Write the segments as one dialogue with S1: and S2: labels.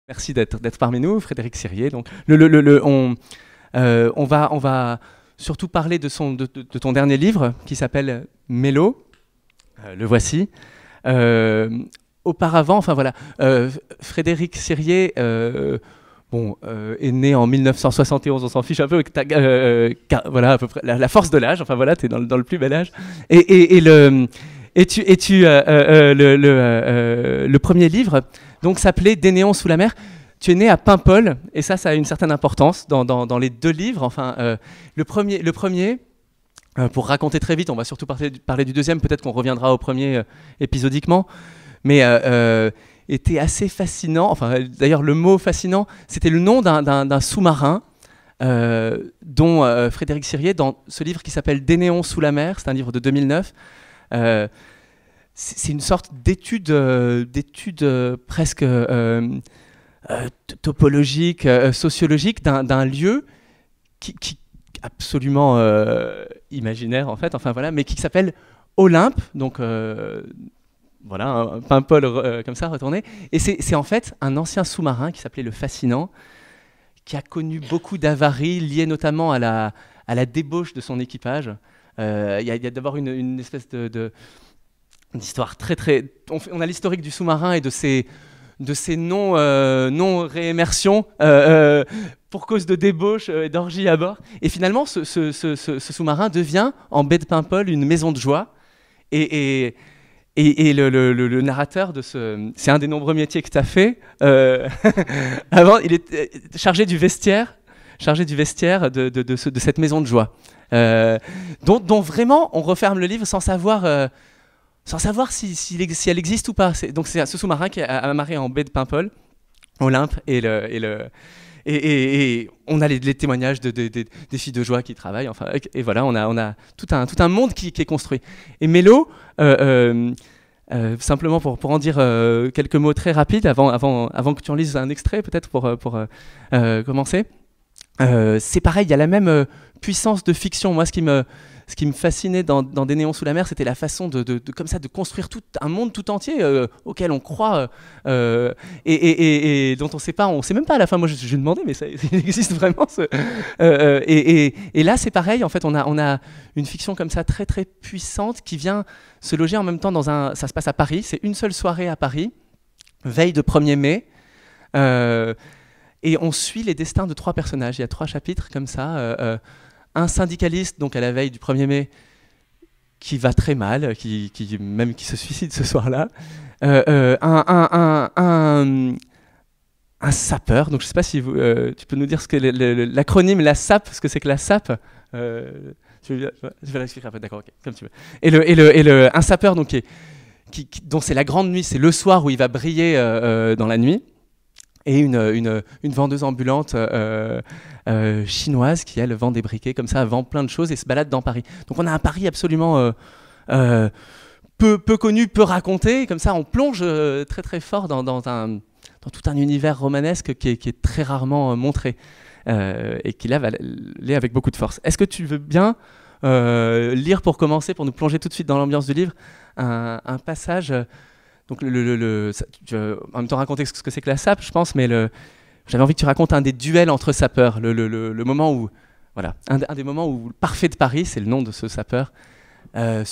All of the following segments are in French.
S1: Merci d'être parmi nous, Frédéric Sirier. Donc, on va surtout parler de ton dernier livre qui s'appelle Mélo. Le voici. Auparavant, enfin voilà, Frédéric Sirier est né en 1971, on s'en fiche un peu, voilà, à peu près la force de l'âge, enfin voilà, tu es dans le plus bel âge. Le premier livre donc s'appelait Des néons sous la mer. Tu es né à Paimpol, et ça a une certaine importance dans les deux livres. Enfin, le premier pour raconter très vite, on va surtout parler du deuxième, peut-être qu'on reviendra au premier épisodiquement, mais était assez fascinant. Enfin, d'ailleurs, le mot fascinant, c'était le nom d'un sous-marin dont Frédéric Sirier, dans ce livre qui s'appelle Des néons sous la mer, c'est un livre de 2009, c'est une sorte d'étude presque topologique, sociologique d'un lieu qui absolument imaginaire en fait, enfin voilà, mais qui s'appelle Olympe, donc voilà, un Paimpol comme ça retourné, et c'est en fait un ancien sous-marin qui s'appelait le Fascinant, qui a connu beaucoup d'avaries liées notamment à la débauche de son équipage. Il y a d'abord une espèce d'histoire très... On a l'historique du sous-marin et de ses non-réémersions pour cause de débauche et d'orgie à bord. Et finalement, ce sous-marin devient, en baie de Paimpol, une maison de joie. Et le narrateur de c'est un des nombreux métiers que tu as fait. Avant, il était chargé du vestiaire de cette maison de joie. Dont vraiment, on referme le livre sans savoir si elle existe ou pas. Donc c'est ce sous-marin qui est amarré en baie de Paimpol, Olympe, et on a les témoignages des filles de joie qui travaillent. Enfin, et voilà, on a tout un monde qui est construit. Et Mélo, simplement pour en dire quelques mots très rapides, avant que tu en lises un extrait, peut-être pour commencer. C'est pareil, il y a la même puissance de fiction. Moi, ce qui me fascinait dans Des néons sous la mer, c'était la façon comme ça, de construire tout un monde tout entier auquel on croit et dont on sait même pas à la fin. Moi, je demandais, mais ça existe vraiment. Et là, c'est pareil. En fait, on a une fiction comme ça très très puissante qui vient se loger en même temps ça se passe à Paris. C'est une seule soirée à Paris, veille de 1er mai. Et on suit les destins de 3 personnages. Il y a 3 chapitres comme ça. Un syndicaliste, donc à la veille du 1er mai, qui va très mal, qui se suicide ce soir-là. Un sapeur, donc je ne sais pas si tu peux nous dire ce que l'acronyme, la SAP, ce que c'est que la SAP. Je vais l'expliquer après, d'accord, ok, comme tu veux. Et un sapeur, donc, dont c'est la grande nuit, c'est le soir où il va briller dans la nuit. Et une vendeuse ambulante chinoise qui, elle, vend des briquets, comme ça, vend plein de choses et se balade dans Paris. Donc on a un Paris absolument peu connu, peu raconté. Comme ça, on plonge très très fort dans tout un univers romanesque qui est très rarement montré et qui là va aller avec beaucoup de force. Est-ce que tu veux bien lire pour commencer, pour nous plonger tout de suite dans l'ambiance du livre, un passage donc tu vas en même temps raconter ce que c'est que la SAP, je pense, mais j'avais envie que tu racontes un des duels entre sapeurs, le moment où, voilà, un des moments où le parfait de Paris, c'est le nom de ce sapeur, va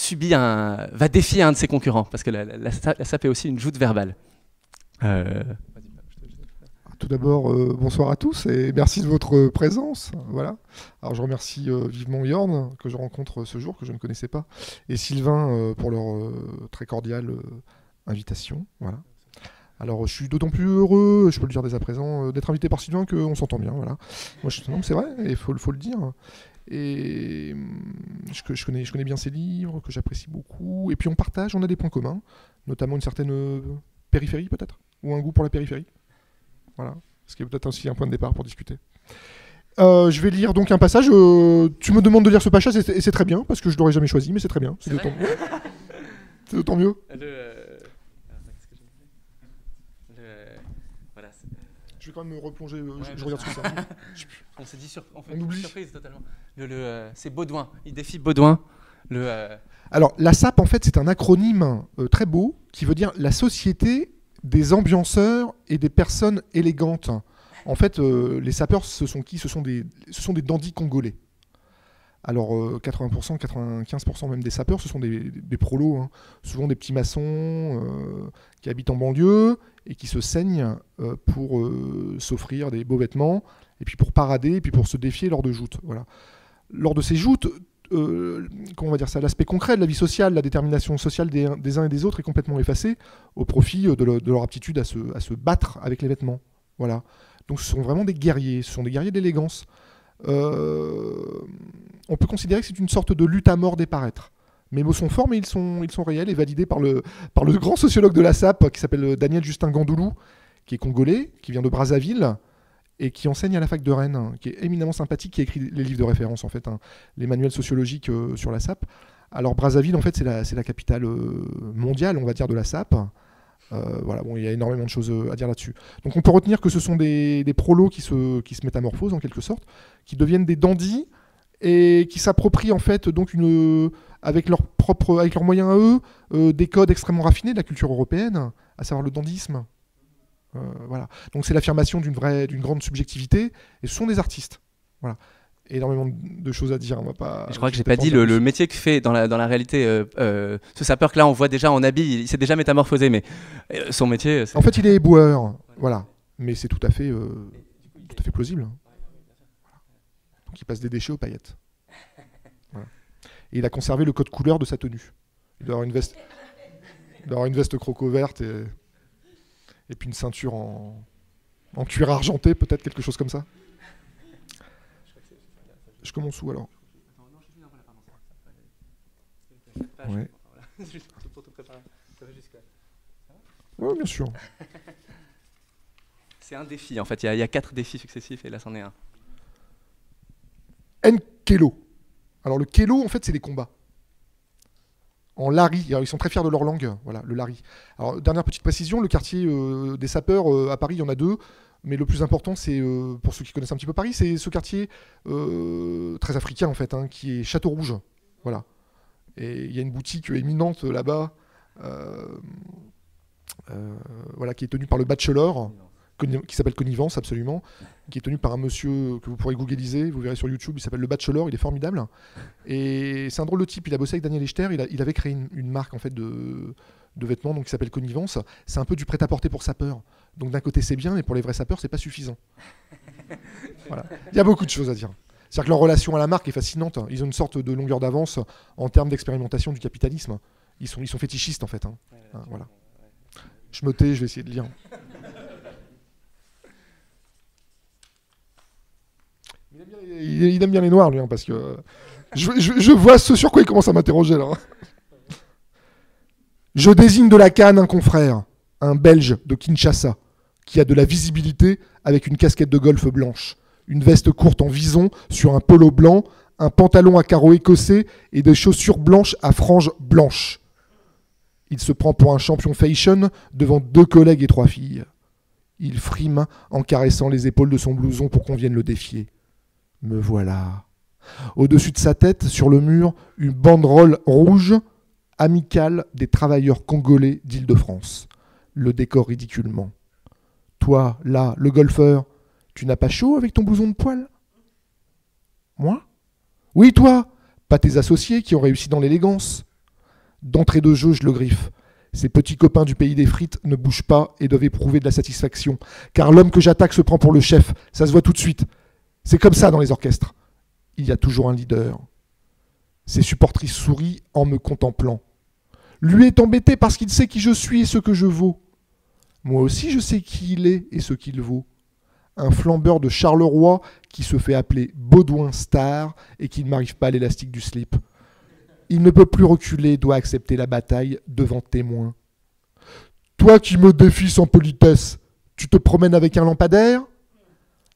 S1: défier un de ses concurrents, parce que la SAP est aussi une joute verbale.
S2: Tout d'abord, bonsoir à tous et merci de votre présence. Voilà. Alors je remercie vivement Jorn, que je rencontre ce jour, que je ne connaissais pas, et Sylvain pour leur très cordiale invitation. Voilà. Alors je suis d'autant plus heureux, je peux le dire dès à présent, d'être invité par Sylvain qu'on s'entend bien. Voilà. Moi, non, c'est vrai, il faut le dire. Et je connais bien ses livres, que j'apprécie beaucoup. Et puis on a des points communs, notamment une certaine périphérie peut-être, ou un goût pour la périphérie. Voilà, ce qui est peut-être aussi un point de départ pour discuter. Je vais lire donc un passage. Tu me demandes de lire ce passage et c'est très bien, parce que je ne l'aurais jamais choisi, mais c'est très bien. C'est d'autant mieux. Je vais quand même me replonger, je regarde ce que ça.
S1: On s'est dit on oublie. Surprise totalement. C'est Baudouin, il défie Baudouin.
S2: Alors, la SAP, en fait, c'est un acronyme très beau qui veut dire la société des ambianceurs et des personnes élégantes. En fait, les sapeurs, ce sont qui? Ce sont des dandys congolais. Alors 80%, 95% même des sapeurs, ce sont des prolos, hein. Souvent des petits maçons qui habitent en banlieue et qui se saignent pour s'offrir des beaux vêtements, et puis pour parader, et puis pour se défier lors de joutes. Voilà. Lors de ces joutes, comment on va dire ça, l'aspect concret de la vie sociale, la détermination sociale des uns et des autres est complètement effacée au profit de leur aptitude à se battre avec les vêtements. Voilà. Donc ce sont vraiment des guerriers, ce sont des guerriers d'élégance. On peut considérer que c'est une sorte de lutte à mort des paraîtres. Mes mots sont forts, mais ils sont réels et validés par le grand sociologue de la SAP qui s'appelle Daniel Justin Gandoulou, qui est congolais, qui vient de Brazzaville et qui enseigne à la fac de Rennes, hein, qui est éminemment sympathique, qui a écrit les livres de référence, en fait, hein, les manuels sociologiques sur la SAP. Alors Brazzaville, en fait, c'est la capitale mondiale, on va dire, de la SAP. Voilà, bon, il y a énormément de choses à dire là-dessus. Donc on peut retenir que ce sont des prolos qui se métamorphosent en quelque sorte, qui deviennent des dandys et qui s'approprient en fait donc avec leurs moyens à eux des codes extrêmement raffinés de la culture européenne, à savoir le dandysme. Voilà. Donc c'est l'affirmation d'une grande subjectivité, et ce sont des artistes. Voilà. Énormément de choses à dire. On va pas.
S1: Je crois que j'ai pas dit le métier que fait dans la réalité ce sapeur que là on voit déjà en habit, il s'est déjà métamorphosé, mais son métier.
S2: En fait, il est éboueur, voilà. Mais c'est tout à fait plausible. Voilà. Donc il passe des déchets aux paillettes. Voilà. Et il a conservé le code couleur de sa tenue. Il doit avoir une veste croco verte et puis une ceinture en cuir argenté, peut-être quelque chose comme ça. Je commence où alors? Ouais. Oui, bien sûr.
S1: C'est un défi en fait, il y a 4 défis successifs et là c'en est un.
S2: Nkelo. Alors le kelo en fait c'est des combats. En lari, alors, ils sont très fiers de leur langue, voilà, le lari. Alors dernière petite précision, le quartier des sapeurs à Paris, il y en a 2. Mais le plus important, c'est, pour ceux qui connaissent un petit peu Paris, c'est ce quartier très africain, en fait, hein, qui est Château Rouge. Voilà. Et il y a une boutique éminente là-bas, voilà, qui est tenue par le Bachelor, qui s'appelle Connivence, absolument, qui est tenu par un monsieur que vous pourrez googliser, vous verrez sur YouTube, il s'appelle le Bachelor, il est formidable. Et c'est un drôle de type, il a bossé avec Daniel Echter, il avait créé une marque, en fait, de vêtements donc, qui s'appelle Connivence. C'est un peu du prêt-à-porter pour sapeurs. Donc d'un côté c'est bien, mais pour les vrais sapeurs c'est pas suffisant. Voilà. Il y a beaucoup de choses à dire. C'est-à-dire que leur relation à la marque est fascinante. Ils ont une sorte de longueur d'avance en termes d'expérimentation du capitalisme. Ils sont fétichistes en fait. Hein. Voilà. Je me tais, je vais essayer de lire. Il aime bien les noirs lui, hein, parce que je vois ce sur quoi il commence à m'interroger là. Je désigne de la Cannes un confrère, un Belge de Kinshasa, qui a de la visibilité avec une casquette de golf blanche, une veste courte en vison sur un polo blanc, un pantalon à carreaux écossais et des chaussures blanches à franges blanches. Il se prend pour un champion fashion devant 2 collègues et 3 filles. Il frime en caressant les épaules de son blouson pour qu'on vienne le défier. Me voilà. Au-dessus de sa tête, sur le mur, une banderole rouge amicale des travailleurs congolais d'Île-de-France. Le décor ridiculement. Toi, là, le golfeur, tu n'as pas chaud avec ton blouson de poil? Moi? Oui, toi. Pas tes associés qui ont réussi dans l'élégance. D'entrée de jeu, je le griffe. Ces petits copains du pays des frites ne bougent pas et doivent éprouver de la satisfaction. Car l'homme que j'attaque se prend pour le chef. Ça se voit tout de suite. C'est comme ça dans les orchestres. Il y a toujours un leader. Ses supportrices sourient en me contemplant. Lui est embêté parce qu'il sait qui je suis et ce que je vaux. Moi aussi je sais qui il est et ce qu'il vaut. Un flambeur de Charleroi qui se fait appeler Baudouin Star et qui ne m'arrive pas à l'élastique du slip. Il ne peut plus reculer, doit accepter la bataille devant témoins. Toi qui me défies sans politesse, tu te promènes avec un lampadaire?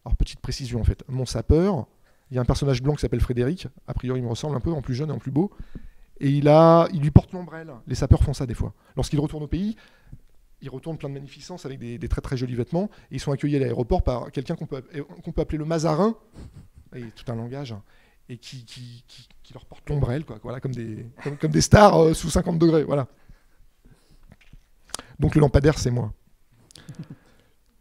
S2: Alors petite précision en fait, mon sapeur, il y a un personnage blanc qui s'appelle Frédéric, a priori il me ressemble un peu, en plus jeune et en plus beau, et il lui porte l'ombrelle. Les sapeurs font ça des fois. Lorsqu'ils retournent au pays, ils retournent plein de magnificence avec des très très jolis vêtements, et ils sont accueillis à l'aéroport par quelqu'un qu'on peut appeler le Mazarin, et tout un langage, et qui leur porte l'ombrelle, quoi, voilà, comme des stars sous 50 degrés. Voilà. Donc le lampadaire, c'est moi.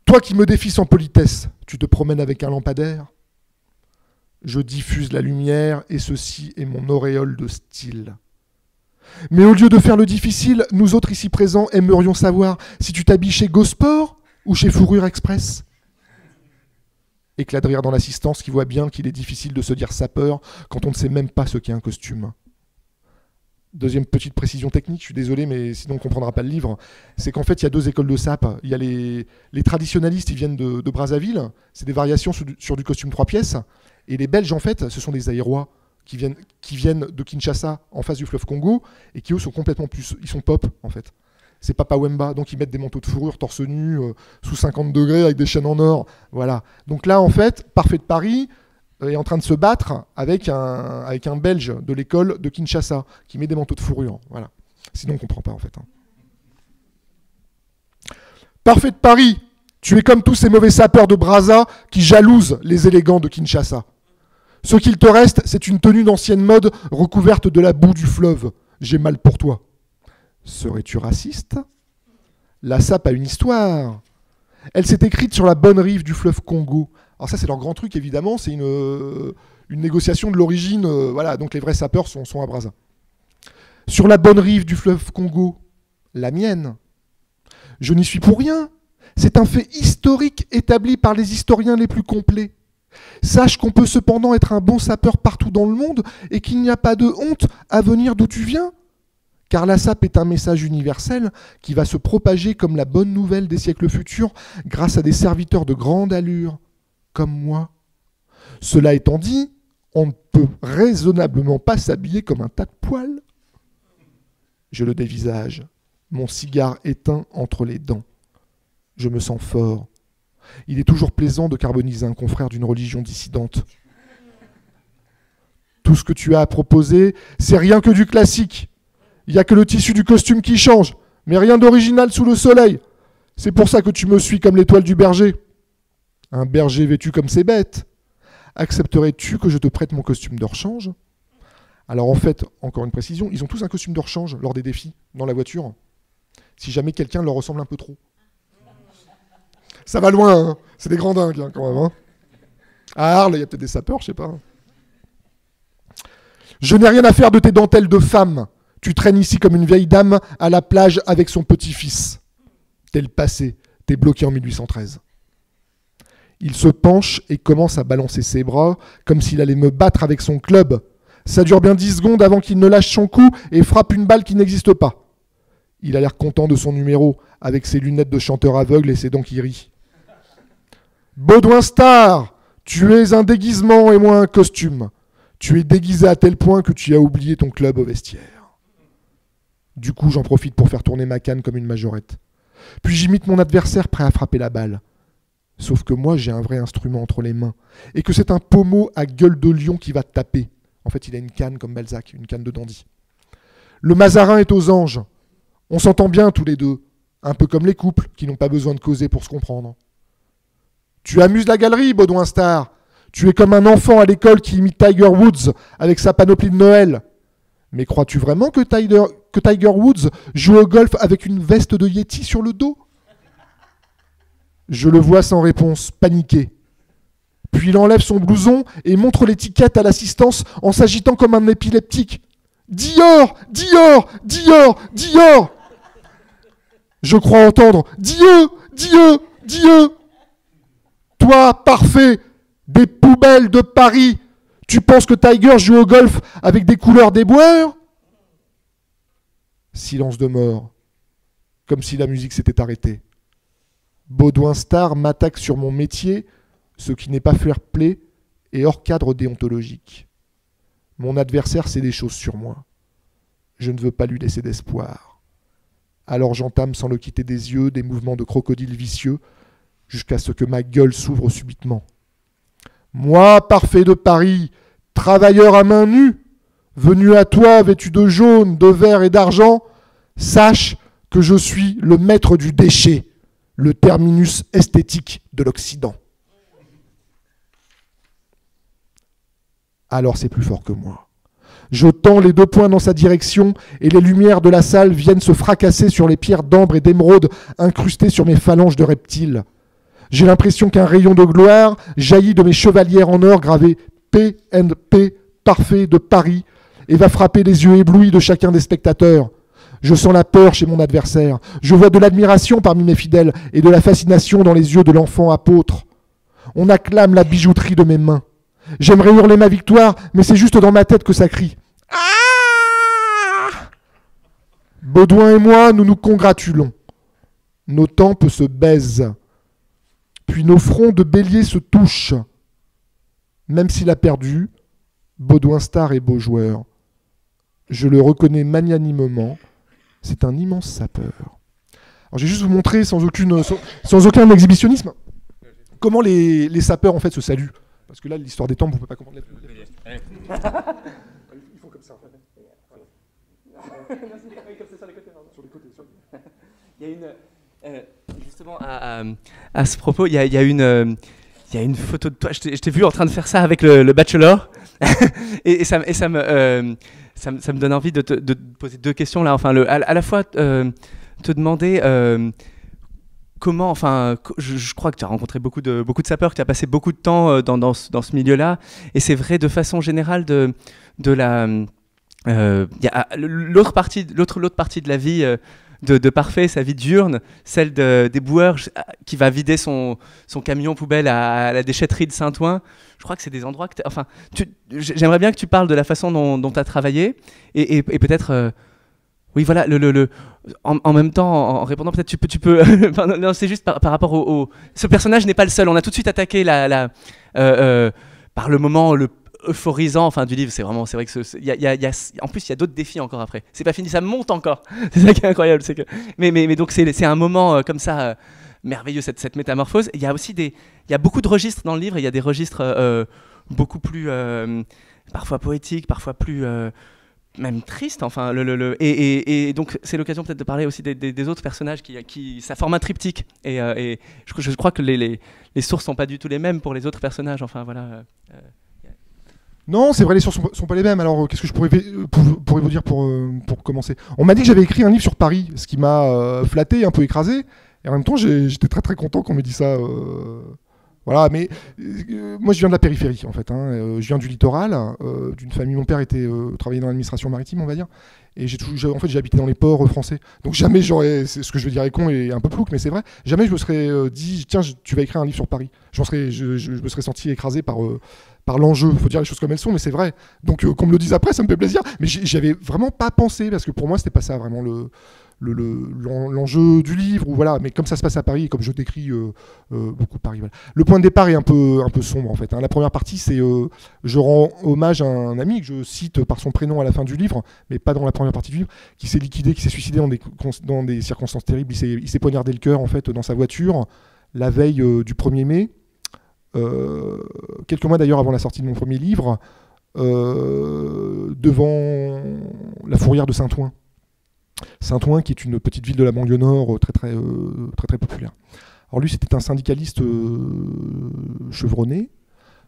S2: Toi qui me défies sans politesse, tu te promènes avec un lampadaire. Je diffuse la lumière et ceci est mon auréole de style. Mais au lieu de faire le difficile, nous autres ici présents aimerions savoir si tu t'habilles chez Gosport ou chez Fourrure Express. Éclat de rire dans l'assistance qui voit bien qu'il est difficile de se dire sapeur quand on ne sait même pas ce qu'est un costume. Deuxième petite précision technique, je suis désolé, mais sinon on ne comprendra pas le livre, c'est qu'en fait il y a deux écoles de sap. Il y a les traditionalistes, ils viennent de Brazzaville, c'est des variations sur du costume 3 pièces, et les Belges en fait, ce sont des Aérois qui viennent de Kinshasa en face du fleuve Congo, et qui eux sont complètement plus, ils sont pop en fait. C'est Papa Wemba, donc ils mettent des manteaux de fourrure torse nu, sous 50 degrés avec des chaînes en or, voilà. Donc là en fait, Parfait de Paris est en train de se battre avec un Belge de l'école de Kinshasa qui met des manteaux de fourrure. Voilà. Sinon, on ne comprend pas en fait. Parfait de Paris, tu es comme tous ces mauvais sapeurs de Brazza qui jalousent les élégants de Kinshasa. Ce qu'il te reste, c'est une tenue d'ancienne mode recouverte de la boue du fleuve. J'ai mal pour toi. Serais-tu raciste? La sape a une histoire. Elle s'est écrite sur la bonne rive du fleuve Congo. Alors ça, c'est leur grand truc, évidemment. C'est une négociation de l'origine. Voilà, donc les vrais sapeurs sont à Brazza. Sur la bonne rive du fleuve Congo, la mienne. Je n'y suis pour rien. C'est un fait historique établi par les historiens les plus complets. Sache qu'on peut cependant être un bon sapeur partout dans le monde et qu'il n'y a pas de honte à venir d'où tu viens. Car la sape est un message universel qui va se propager comme la bonne nouvelle des siècles futurs grâce à des serviteurs de grande allure, comme moi. Cela étant dit, on ne peut raisonnablement pas s'habiller comme un tas de poils. Je le dévisage, mon cigare éteint entre les dents. Je me sens fort. Il est toujours plaisant de carboniser un confrère d'une religion dissidente. Tout ce que tu as à proposer, c'est rien que du classique. Il n'y a que le tissu du costume qui change, mais rien d'original sous le soleil. C'est pour ça que tu me suis comme l'étoile du berger. Un berger vêtu comme ses bêtes. Accepterais-tu que je te prête mon costume de rechange? Alors en fait, encore une précision, ils ont tous un costume de rechange lors des défis, dans la voiture. Si jamais quelqu'un leur ressemble un peu trop. Ça va loin, hein. C'est des grands dingues hein, quand même. Hein. À Arles, il y a peut-être des sapeurs, je sais pas. Je n'ai rien à faire de tes dentelles de femme. Tu traînes ici comme une vieille dame à la plage avec son petit-fils. T'es le passé, t'es bloqué en 1813. Il se penche et commence à balancer ses bras comme s'il allait me battre avec son club. Ça dure bien 10 secondes avant qu'il ne lâche son coup et frappe une balle qui n'existe pas. Il a l'air content de son numéro, avec ses lunettes de chanteur aveugle et ses dents qui rient. Baudouin Star, tu es un déguisement et moi un costume. Tu es déguisé à tel point que tu as oublié ton club au vestiaire. Du coup, j'en profite pour faire tourner ma canne comme une majorette. Puis j'imite mon adversaire prêt à frapper la balle. Sauf que moi, j'ai un vrai instrument entre les mains. Et que c'est un pommeau à gueule de lion qui va te taper. En fait, il a une canne comme Balzac, une canne de dandy. Le Mazarin est aux anges. On s'entend bien tous les deux. Un peu comme les couples qui n'ont pas besoin de causer pour se comprendre. Tu amuses la galerie, Baudouin Star. Tu es comme un enfant à l'école qui imite Tiger Woods avec sa panoplie de Noël. Mais crois-tu vraiment que Tiger Woods joue au golf avec une veste de Yeti sur le dos? Je le vois sans réponse, paniqué. Puis il enlève son blouson et montre l'étiquette à l'assistance en s'agitant comme un épileptique. Dior, Dior, Dior, Dior. Je crois entendre Dieu, Dieu, Dieu. Toi, parfait, des poubelles de Paris. Tu penses que Tiger joue au golf avec des couleurs déboires? Silence de mort, comme si la musique s'était arrêtée. Baudouin Star m'attaque sur mon métier, ce qui n'est pas fair play et hors cadre déontologique. Mon adversaire sait des choses sur moi. Je ne veux pas lui laisser d'espoir. Alors j'entame sans le quitter des yeux des mouvements de crocodile vicieux jusqu'à ce que ma gueule s'ouvre subitement. Moi, parfait de Paris, travailleur à main nue, venu à toi vêtu de jaune, de vert et d'argent, sache que je suis le maître du déchet, le terminus esthétique de l'Occident. Alors c'est plus fort que moi. Je tends les 2 poings dans sa direction et les lumières de la salle viennent se fracasser sur les pierres d'ambre et d'émeraude incrustées sur mes phalanges de reptiles. J'ai l'impression qu'un rayon de gloire jaillit de mes chevalières en or gravées PNP, parfait de Paris, et va frapper les yeux éblouis de chacun des spectateurs. Je sens la peur chez mon adversaire. Je vois de l'admiration parmi mes fidèles et de la fascination dans les yeux de l'enfant apôtre. On acclame la bijouterie de mes mains. J'aimerais hurler ma victoire, mais c'est juste dans ma tête que ça crie. Ah! Baudouin et moi, nous nous congratulons. Nos tempes se baisent. Puis nos fronts de bélier se touchent. Même s'il a perdu, Baudouin Star est beau joueur. Je le reconnais magnanimement. C'est un immense sapeur. Alors, je vais juste vous montrer sans aucun exhibitionnisme comment les sapeurs en fait se saluent. Parce que là, l'histoire des tempes, vous ne pouvez pas comprendre. Ils font comme ça.
S1: Il y a une, justement, à ce propos, il y a une photo de toi. Je t'ai vu en train de faire ça avec le bachelor, et ça me donne envie de te poser 2 questions là. Enfin, à la fois te demander comment, enfin, je crois que tu as rencontré beaucoup de sapeurs, que tu as passé beaucoup de temps dans ce milieu-là, et c'est vrai de façon générale de la y a l'autre partie de la vie de Parfait, sa vie diurne, celle des boueurs qui va vider son camion poubelle à la déchetterie de Saint-Ouen. Je crois que c'est des endroits que enfin, j'aimerais bien que tu parles de la façon dont tu as travaillé et peut-être oui, voilà, en même temps, en répondant, peut-être tu peux non, c'est juste par rapport ce personnage n'est pas le seul. On a tout de suite attaqué par le moment euphorisant, enfin, du livre. C'est vrai que en plus il y a d'autres défis encore après. C'est pas fini, ça monte encore. C'est ça qui est incroyable, c'est que. Mais donc c'est un moment comme ça merveilleux, cette métamorphose. Il y a aussi il y a beaucoup de registres dans le livre. Il y a des registres beaucoup plus parfois poétiques, parfois plus même triste, enfin, et donc c'est l'occasion peut-être de parler aussi des autres personnages qui ça forme un triptyque, et je crois que les sources sont pas du tout les mêmes pour les autres personnages, enfin voilà.
S2: Non, c'est vrai, les sources sont pas les mêmes. Alors, qu'est-ce que je pourrais vous dire pour commencer? On m'a dit que j'avais écrit un livre sur Paris, ce qui m'a flatté, un peu écrasé, et en même temps, j'étais très très content qu'on me dise ça. Voilà, mais moi je viens de la périphérie en fait, je viens du littoral, d'une famille, mon père travaillait dans l'administration maritime on va dire, et j'ai habité dans les ports français, donc jamais c'est ce que je vais dire est con et un peu plouc, mais c'est vrai, jamais je me serais dit tiens tu vas écrire un livre sur Paris, je me serais senti écrasé par l'enjeu, faut dire les choses comme elles sont, mais c'est vrai, donc qu'on me le dise après ça me fait plaisir, mais j'y avais vraiment pas pensé, parce que pour moi c'était pas ça vraiment l'enjeu du livre, ou voilà, mais comme ça se passe à Paris et comme je décris beaucoup Paris, voilà. Le point de départ est un peu sombre en fait, La première partie c'est je rends hommage à un ami que je cite par son prénom à la fin du livre, mais pas dans la première partie du livre, qui s'est liquidé, qui s'est suicidé dans des circonstances terribles. Il s'est poignardé le cœur en fait dans sa voiture la veille du 1er mai, quelques mois d'ailleurs avant la sortie de mon premier livre, devant la fourrière de Saint-Ouen. Saint-Ouen, qui est une petite ville de la banlieue nord très populaire. Alors lui, c'était un syndicaliste chevronné.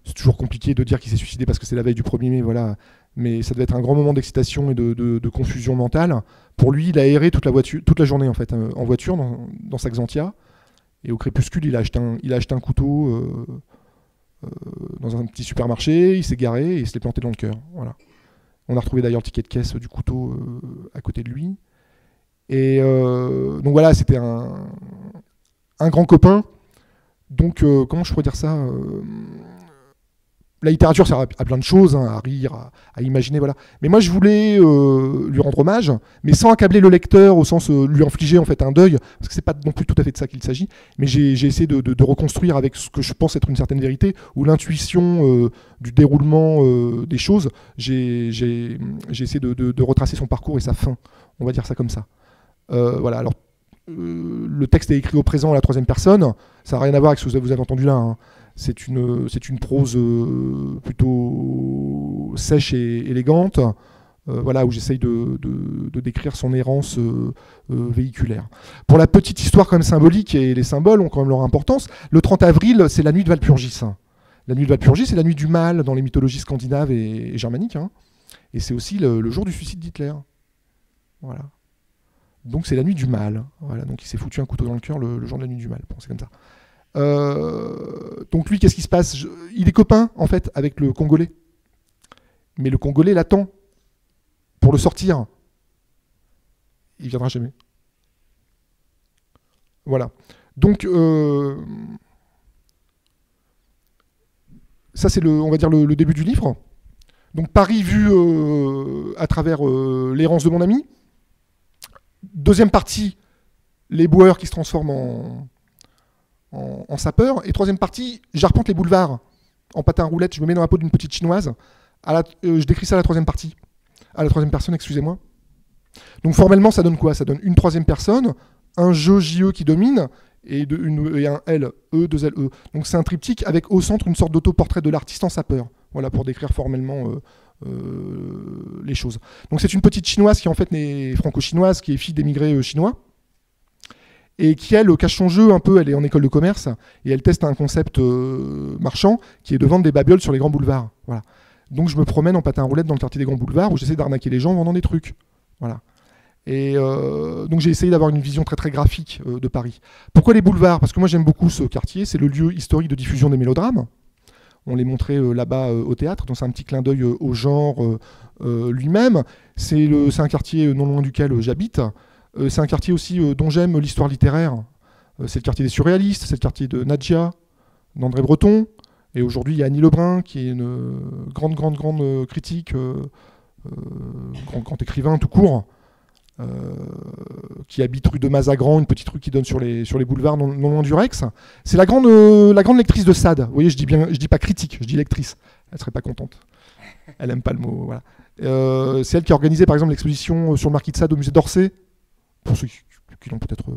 S2: C'est toujours compliqué de dire qu'il s'est suicidé parce que c'est la veille du 1er mai, voilà. Mais ça devait être un grand moment d'excitation et de confusion mentale. Pour lui, il a erré toute la journée en fait, en voiture dans sa Xantia. Et au crépuscule, il a acheté un couteau dans un petit supermarché. Il s'est garé et il se l'est planté dans le cœur. Voilà. On a retrouvé d'ailleurs le ticket de caisse du couteau à côté de lui. Et donc voilà, c'était un grand copain. Donc comment je pourrais dire ça, la littérature sert à plein de choses, à rire, à imaginer, voilà. Mais moi je voulais lui rendre hommage, mais sans accabler le lecteur, au sens lui infliger en fait un deuil, parce que c'est pas non plus tout à fait de ça qu'il s'agit. Mais j'ai essayé de reconstruire avec ce que je pense être une certaine vérité, ou l'intuition du déroulement des choses. J'ai essayé de retracer son parcours et sa fin, on va dire ça comme ça. Voilà, alors le texte est écrit au présent à la 3e personne, ça n'a rien à voir avec ce que vous avez entendu là, C'est une prose plutôt sèche et élégante, voilà, où j'essaye de décrire son errance véhiculaire. Pour la petite histoire quand même symbolique, et les symboles ont quand même leur importance, le 30 avril, c'est la nuit de Walpurgis. La nuit de Walpurgis, c'est la nuit du mal dans les mythologies scandinaves et germaniques. Et c'est aussi le jour du suicide d'Hitler. Voilà. Donc c'est la nuit du mal. Voilà. Donc il s'est foutu un couteau dans le cœur le jour de la nuit du mal. Bon, c'est comme ça. Donc lui, qu'est-ce qui se passe? Il est copain, en fait, avec le Congolais. Mais le Congolais l'attend pour le sortir. Il viendra jamais. Voilà. Donc, ça c'est on va dire le début du livre. Donc Paris vu à travers l'errance de mon ami. Deuxième partie, les boueurs qui se transforment en sapeurs. Et troisième partie, j'arpente les boulevards en patin à roulettes. Je me mets dans la peau d'une petite chinoise. Je décris ça à la troisième partie. À la troisième personne, excusez-moi. Donc formellement, ça donne quoi? Ça donne une troisième personne, un jeu JE qui domine, et un L, E, 2 L, E. Donc c'est un triptyque avec au centre une sorte d'autoportrait de l'artiste en sapeur. Voilà, pour décrire formellement les choses. Donc c'est une petite chinoise qui en fait est franco-chinoise, qui est fille d'émigrés chinois, et qui elle cache son jeu un peu, elle est en école de commerce, et elle teste un concept marchand qui est de vendre des babioles sur les grands boulevards. Voilà. Donc je me promène en patin à roulettes dans le quartier des grands boulevards où j'essaie d'arnaquer les gens en vendant des trucs. Voilà. Et donc j'ai essayé d'avoir une vision très très graphique de Paris. Pourquoi les boulevards? Parce que moi j'aime beaucoup ce quartier, c'est le lieu historique de diffusion des mélodrames. On les montrait là-bas au théâtre, donc c'est un petit clin d'œil au genre lui-même. C'est un quartier non loin duquel j'habite. C'est un quartier aussi dont j'aime l'histoire littéraire. C'est le quartier des surréalistes, c'est le quartier de Nadja, d'André Breton. Et aujourd'hui, il y a Annie Lebrun, qui est une grande critique, grand écrivain tout court, qui habite rue de Mazagran, une petite rue qui donne sur les boulevards non loin du Rex. C'est la grande lectrice de Sade. Vous voyez, je dis pas critique, je dis lectrice. Elle serait pas contente. Elle aime pas le mot. Voilà. C'est elle qui a organisé par exemple l'exposition sur le marquis de Sade au musée d'Orsay. Pour ceux qui l'ont peut-être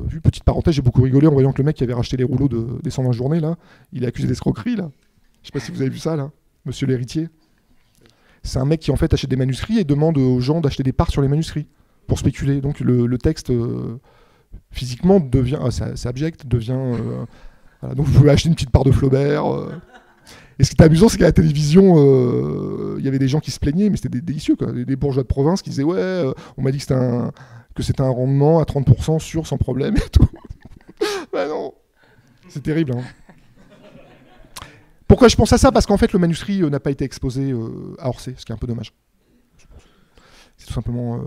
S2: vu. Petite parenthèse, j'ai beaucoup rigolé en voyant que le mec qui avait racheté les rouleaux des 120 journées, là, il est accusé d'escroquerie, là. Je sais pas si vous avez vu ça, là, monsieur l'héritier. C'est un mec qui, en fait, achète des manuscrits et demande aux gens d'acheter des parts sur les manuscrits pour spéculer. Donc, le texte, physiquement, devient... c'est abject, devient... voilà. Donc, vous pouvez acheter une petite part de Flaubert. Et ce qui est amusant, c'est qu'à la télévision, il y avait des gens qui se plaignaient, mais c'était des délicieux, quoi. Des bourgeois de province qui disaient « Ouais, on m'a dit que c'était un rendement à 30% sûr, sans problème et tout. » Bah non, c'est terrible. Hein. Pourquoi je pense à ça? Parce qu'en fait, le manuscrit n'a pas été exposé à Orsay, ce qui est un peu dommage. C'est tout simplement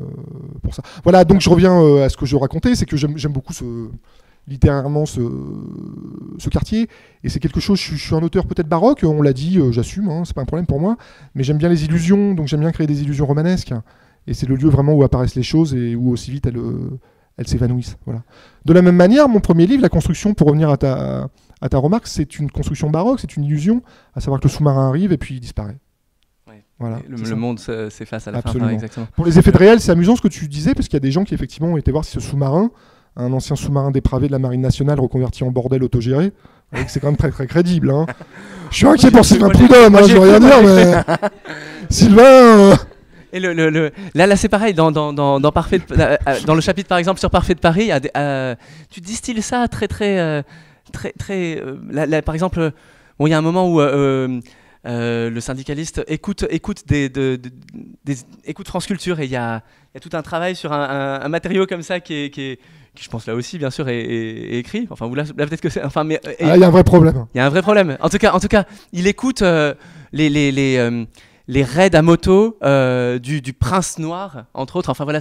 S2: pour ça. Voilà, donc je reviens à ce que je racontais, c'est que j'aime beaucoup littérairement ce quartier, et c'est quelque chose, je suis un auteur peut-être baroque, on l'a dit, j'assume, hein, c'est pas un problème pour moi, mais j'aime bien les illusions, donc j'aime bien créer des illusions romanesques, et c'est le lieu vraiment où apparaissent les choses et où aussi vite elles s'évanouissent. Voilà. De la même manière, mon premier livre, La construction, pour revenir à ta remarque, c'est une construction baroque, c'est une illusion, à savoir que le sous-marin arrive et puis il disparaît.
S1: Ouais.
S2: Voilà,
S1: le monde s'efface à la
S2: Absolument.
S1: fin. Exactement.
S2: Pour les effets de réel, c'est amusant ce que tu disais, parce qu'il y a des gens qui effectivement ont été voir si ce sous-marin, un ancien sous-marin dépravé de la Marine nationale reconverti en bordel autogéré, c'est quand même très très crédible. Hein. Je suis inquiet pour Sylvain Prudhomme, je veux rien dire, mais Sylvain...
S1: Et là c'est pareil, dans le chapitre par exemple sur Parfait de Paris, tu distilles ça très par exemple, bon, il y a un moment où le syndicaliste écoute France Culture, et il y a tout un travail sur un matériau comme ça qui je pense là aussi bien sûr est écrit. Enfin là peut-être que c'est. Enfin mais il
S2: y a un vrai problème.
S1: Il y a un vrai problème. En tout cas, il écoute les raids à moto du Prince Noir, entre autres. Enfin voilà,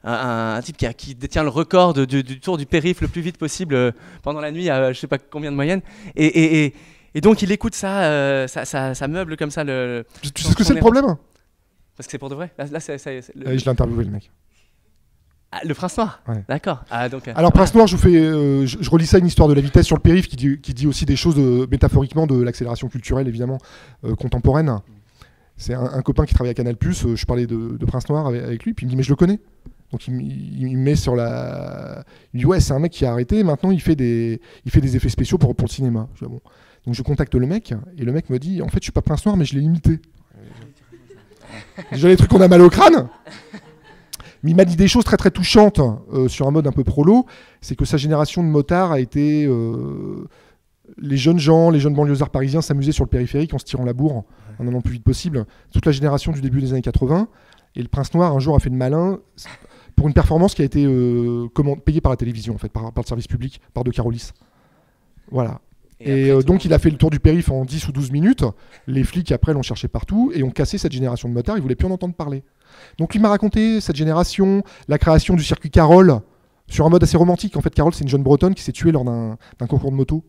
S1: un type qui détient le record du tour du périph' le plus vite possible pendant la nuit à je sais pas combien de moyenne. Et donc il écoute ça meuble comme ça le.
S2: Tu sais ce que c'est le problème?
S1: Parce que c'est pour de vrai. Là,
S2: je l'ai interviewé le mec.
S1: Ah, le Prince Noir. Ouais. D'accord.
S2: Alors Prince Noir, je relis ça, une histoire de la vitesse sur le périph' qui dit aussi des choses métaphoriquement de l'accélération culturelle évidemment contemporaine. C'est un copain qui travaille à Canal+, je parlais de Prince Noir avec lui, puis il me dit mais je le connais. Donc il me met sur la... Il me dit ouais, c'est un mec qui a arrêté, maintenant il fait des effets spéciaux pour le cinéma. Je dis, bon. Donc je contacte le mec, et le mec me dit en fait je suis pas Prince Noir mais je l'ai imité. Déjà les trucs qu'on a mal au crâne. Mais il m'a dit des choses très très touchantes sur un mode un peu prolo, c'est que sa génération de motards a été... les jeunes gens, les jeunes banlieusards parisiens s'amusaient sur le périphérique en se tirant la bourre en allant le plus vite possible. Toute la génération du début des années 80. Et le Prince Noir, un jour, a fait le malin pour une performance qui a été payée par la télévision, en fait, par le service public, par De Carolis. Voilà. Et donc, il a fait le tour du périph' en 10 ou 12 minutes. Les flics, après, l'ont cherché partout et ont cassé cette génération de motards. Ils ne voulaient plus en entendre parler. Donc, il m'a raconté cette génération, la création du circuit Carole, sur un mode assez romantique. En fait, Carole, c'est une jeune Bretonne qui s'est tuée lors d'un concours de moto.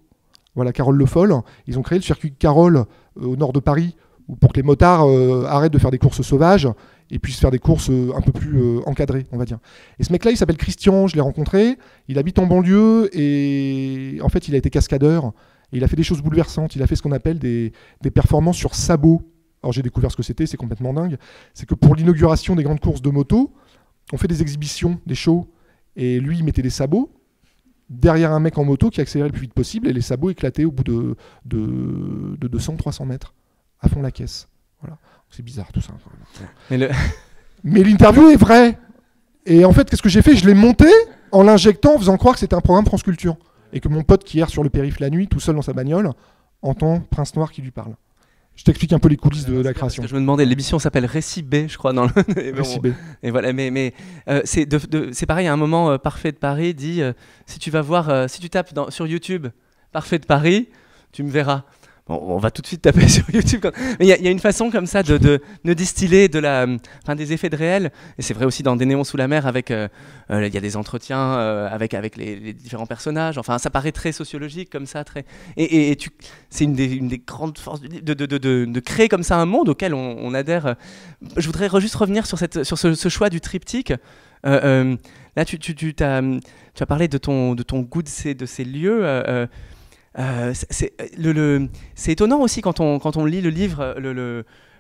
S2: Voilà, Carole Le Foll. Ils ont créé le circuit Carole au nord de Paris pour que les motards arrêtent de faire des courses sauvages et puissent faire des courses un peu plus encadrées, on va dire. Et ce mec-là, il s'appelle Christian, je l'ai rencontré. Il habite en banlieue et en fait, il a été cascadeur. Et il a fait des choses bouleversantes. Il a fait ce qu'on appelle des performances sur sabot. Alors j'ai découvert ce que c'était, c'est complètement dingue. C'est que pour l'inauguration des grandes courses de moto, on fait des exhibitions, des shows. Et lui, il mettait des sabots derrière un mec en moto qui accélérait le plus vite possible et les sabots éclataient au bout de 200-300 mètres, à fond la caisse. Voilà. C'est bizarre tout ça. Mais l'interview est vraie. Et en fait, qu'est-ce que j'ai fait? Je l'ai monté en l'injectant, en faisant croire que c'était un programme France Culture. Et que mon pote qui erre sur le périph' la nuit, tout seul dans sa bagnole, entend Prince Noir qui lui parle. Je t'explique un peu les coulisses de la création.
S1: Je me demandais, l'émission s'appelle Récit B, je crois. Dans le...
S2: Récit B.
S1: Et voilà, mais c'est pareil, à un moment, Parfait de Paris dit si tu vas voir, si tu tapes sur YouTube Parfait de Paris, tu me verras. Bon, on va tout de suite taper sur YouTube. Mais il y a une façon comme ça de distiller des effets de réel. Et c'est vrai aussi dans Des Néons sous la mer, avec il y a des entretiens avec les différents personnages. Enfin, ça paraît très sociologique comme ça. C'est une des grandes forces de créer comme ça un monde auquel on adhère. Je voudrais juste revenir sur ce choix du triptyque. Là, tu as parlé de ton goût de ces lieux. C'est étonnant aussi quand on lit le livre,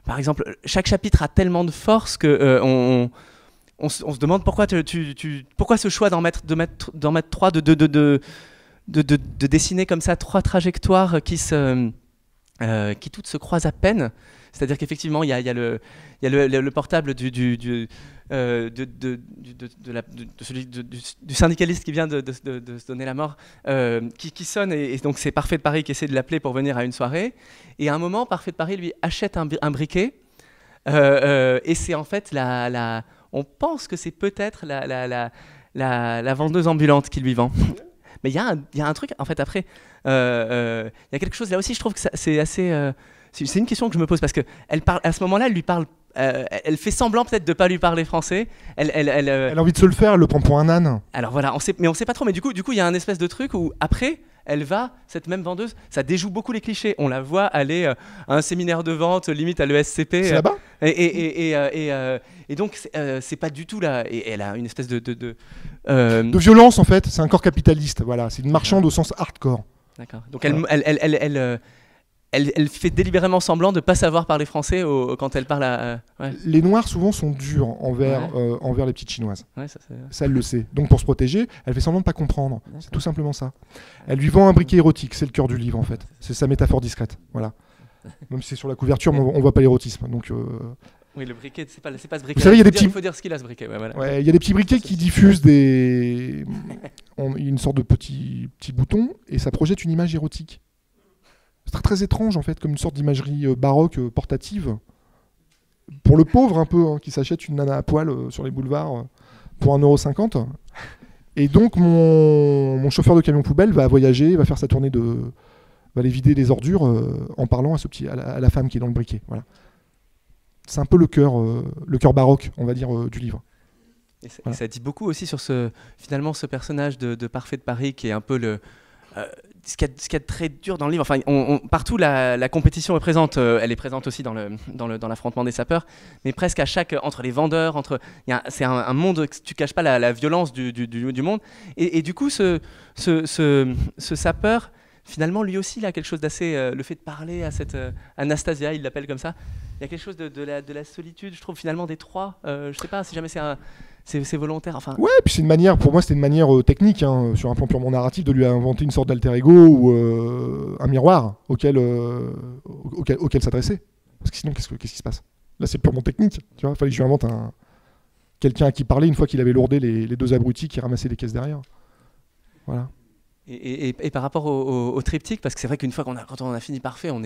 S1: par exemple, chaque chapitre a tellement de force que on se demande pourquoi ce choix d'en mettre trois, de dessiner comme ça trois trajectoires qui toutes se croisent à peine. C'est-à-dire qu'effectivement, il y a le portable du syndicaliste qui vient de se donner la mort, qui sonne, et donc c'est Parfait de Paris qui essaie de l'appeler pour venir à une soirée. Et à un moment, Parfait de Paris lui achète un briquet, et c'est en fait on pense que c'est peut-être la vendeuse ambulante qui lui vend. Mais il y a un truc, en fait, après, il y a quelque chose là aussi, je trouve que c'est assez... c'est une question que je me pose, parce que à ce moment-là, elle lui parle. Elle fait semblant peut-être de ne pas lui parler français. Elle
S2: a envie de se le faire, elle le prend pour un âne.
S1: Alors voilà, mais on sait pas trop. Mais du coup, il y a un espèce de truc où après, cette même vendeuse, ça déjoue beaucoup les clichés. On la voit aller à un séminaire de vente, limite à l'ESCP.
S2: C'est là-bas.
S1: Et donc, c'est pas du tout là. Et elle a une espèce de
S2: violence, en fait. C'est un corps capitaliste. Voilà, c'est une marchande au sens hardcore.
S1: D'accord. Donc elle fait délibérément semblant de ne pas savoir parler français quand elle parle à... Ouais.
S2: Les Noirs, souvent, sont durs envers les petites Chinoises.
S1: Ouais,
S2: ça, elle le sait. Donc, pour se protéger, elle fait semblant de ne pas comprendre. C'est tout simplement ça. Elle lui vend un briquet érotique. C'est le cœur du livre, en fait. C'est sa métaphore discrète. Voilà. Même si c'est sur la couverture, on ne voit pas l'érotisme. Donc...
S1: Oui, le briquet, c'est pas ce briquet.
S2: Vous savez,
S1: il faut dire ce qu'il a, ce briquet. Ouais, voilà.
S2: Ouais, il y a des petits briquets qui diffusent une sorte de petit bouton, et ça projette une image érotique. C'est très, très étrange, en fait, comme une sorte d'imagerie baroque portative. Pour le pauvre, un peu, qui s'achète une nana à poil sur les boulevards pour 1,50 €. Et donc, mon chauffeur de camion poubelle va voyager, va faire sa tournée va aller vider les ordures en parlant à la femme qui est dans le briquet. Voilà. C'est un peu le cœur baroque, on va dire, du livre.
S1: Et ça dit beaucoup aussi sur finalement ce personnage de Parfait de Paris qui est un peu ce qu'il y a de très dur dans le livre. Enfin, partout la compétition est présente. Elle est présente aussi dans l'affrontement des sapeurs, mais presque entre les vendeurs, c'est un monde, tu caches pas la violence du monde. Et du coup, ce sapeur, finalement, lui aussi, il a quelque chose d'assez... le fait de parler à cette Anastasia, il l'appelle comme ça, il y a quelque chose de la solitude, je trouve, finalement, des trois. Je sais pas si jamais c'est volontaire. Enfin...
S2: Ouais, puis c'est une manière, pour moi, c'était une manière technique, sur un plan purement narratif, de lui inventer une sorte d'alter ego ou un miroir auquel s'adresser. Parce que sinon, qu'est-ce qui se passe? Là, c'est purement technique. Tu vois, il fallait que je lui invente quelqu'un à qui parler une fois qu'il avait lourdé les deux abrutis qui ramassaient les caisses derrière. Voilà.
S1: Et par rapport au triptyque, parce que c'est vrai qu'une fois quand on a fini Parfait, on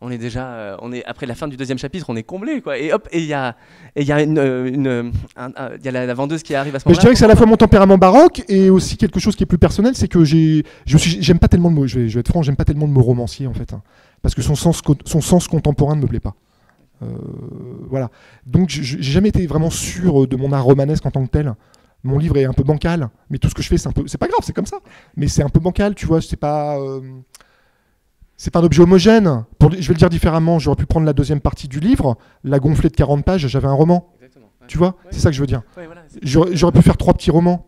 S1: on est déjà, après la fin du deuxième chapitre, on est comblé, quoi. Et hop, et il y a la vendeuse qui arrive à ce moment-là.
S2: Je dirais que c'est à la fois mon tempérament baroque et aussi quelque chose qui est plus personnel, c'est que j'aime pas tellement le mot, je vais être franc, j'aime pas tellement le mot romancier en fait, hein, parce que son sens contemporain ne me plaît pas. Voilà. Donc j'ai jamais été vraiment sûr de mon art romanesque en tant que tel. Mon livre est un peu bancal, mais tout ce que je fais, c'est pas grave, c'est comme ça. Mais c'est un peu bancal, tu vois, c'est pas un objet homogène. Je vais le dire différemment, j'aurais pu prendre la deuxième partie du livre, la gonfler de 40 pages, j'avais un roman. Exactement, ouais. Tu vois, c'est ça que je veux dire. Ouais, voilà, j'aurais pu faire 3 petits romans.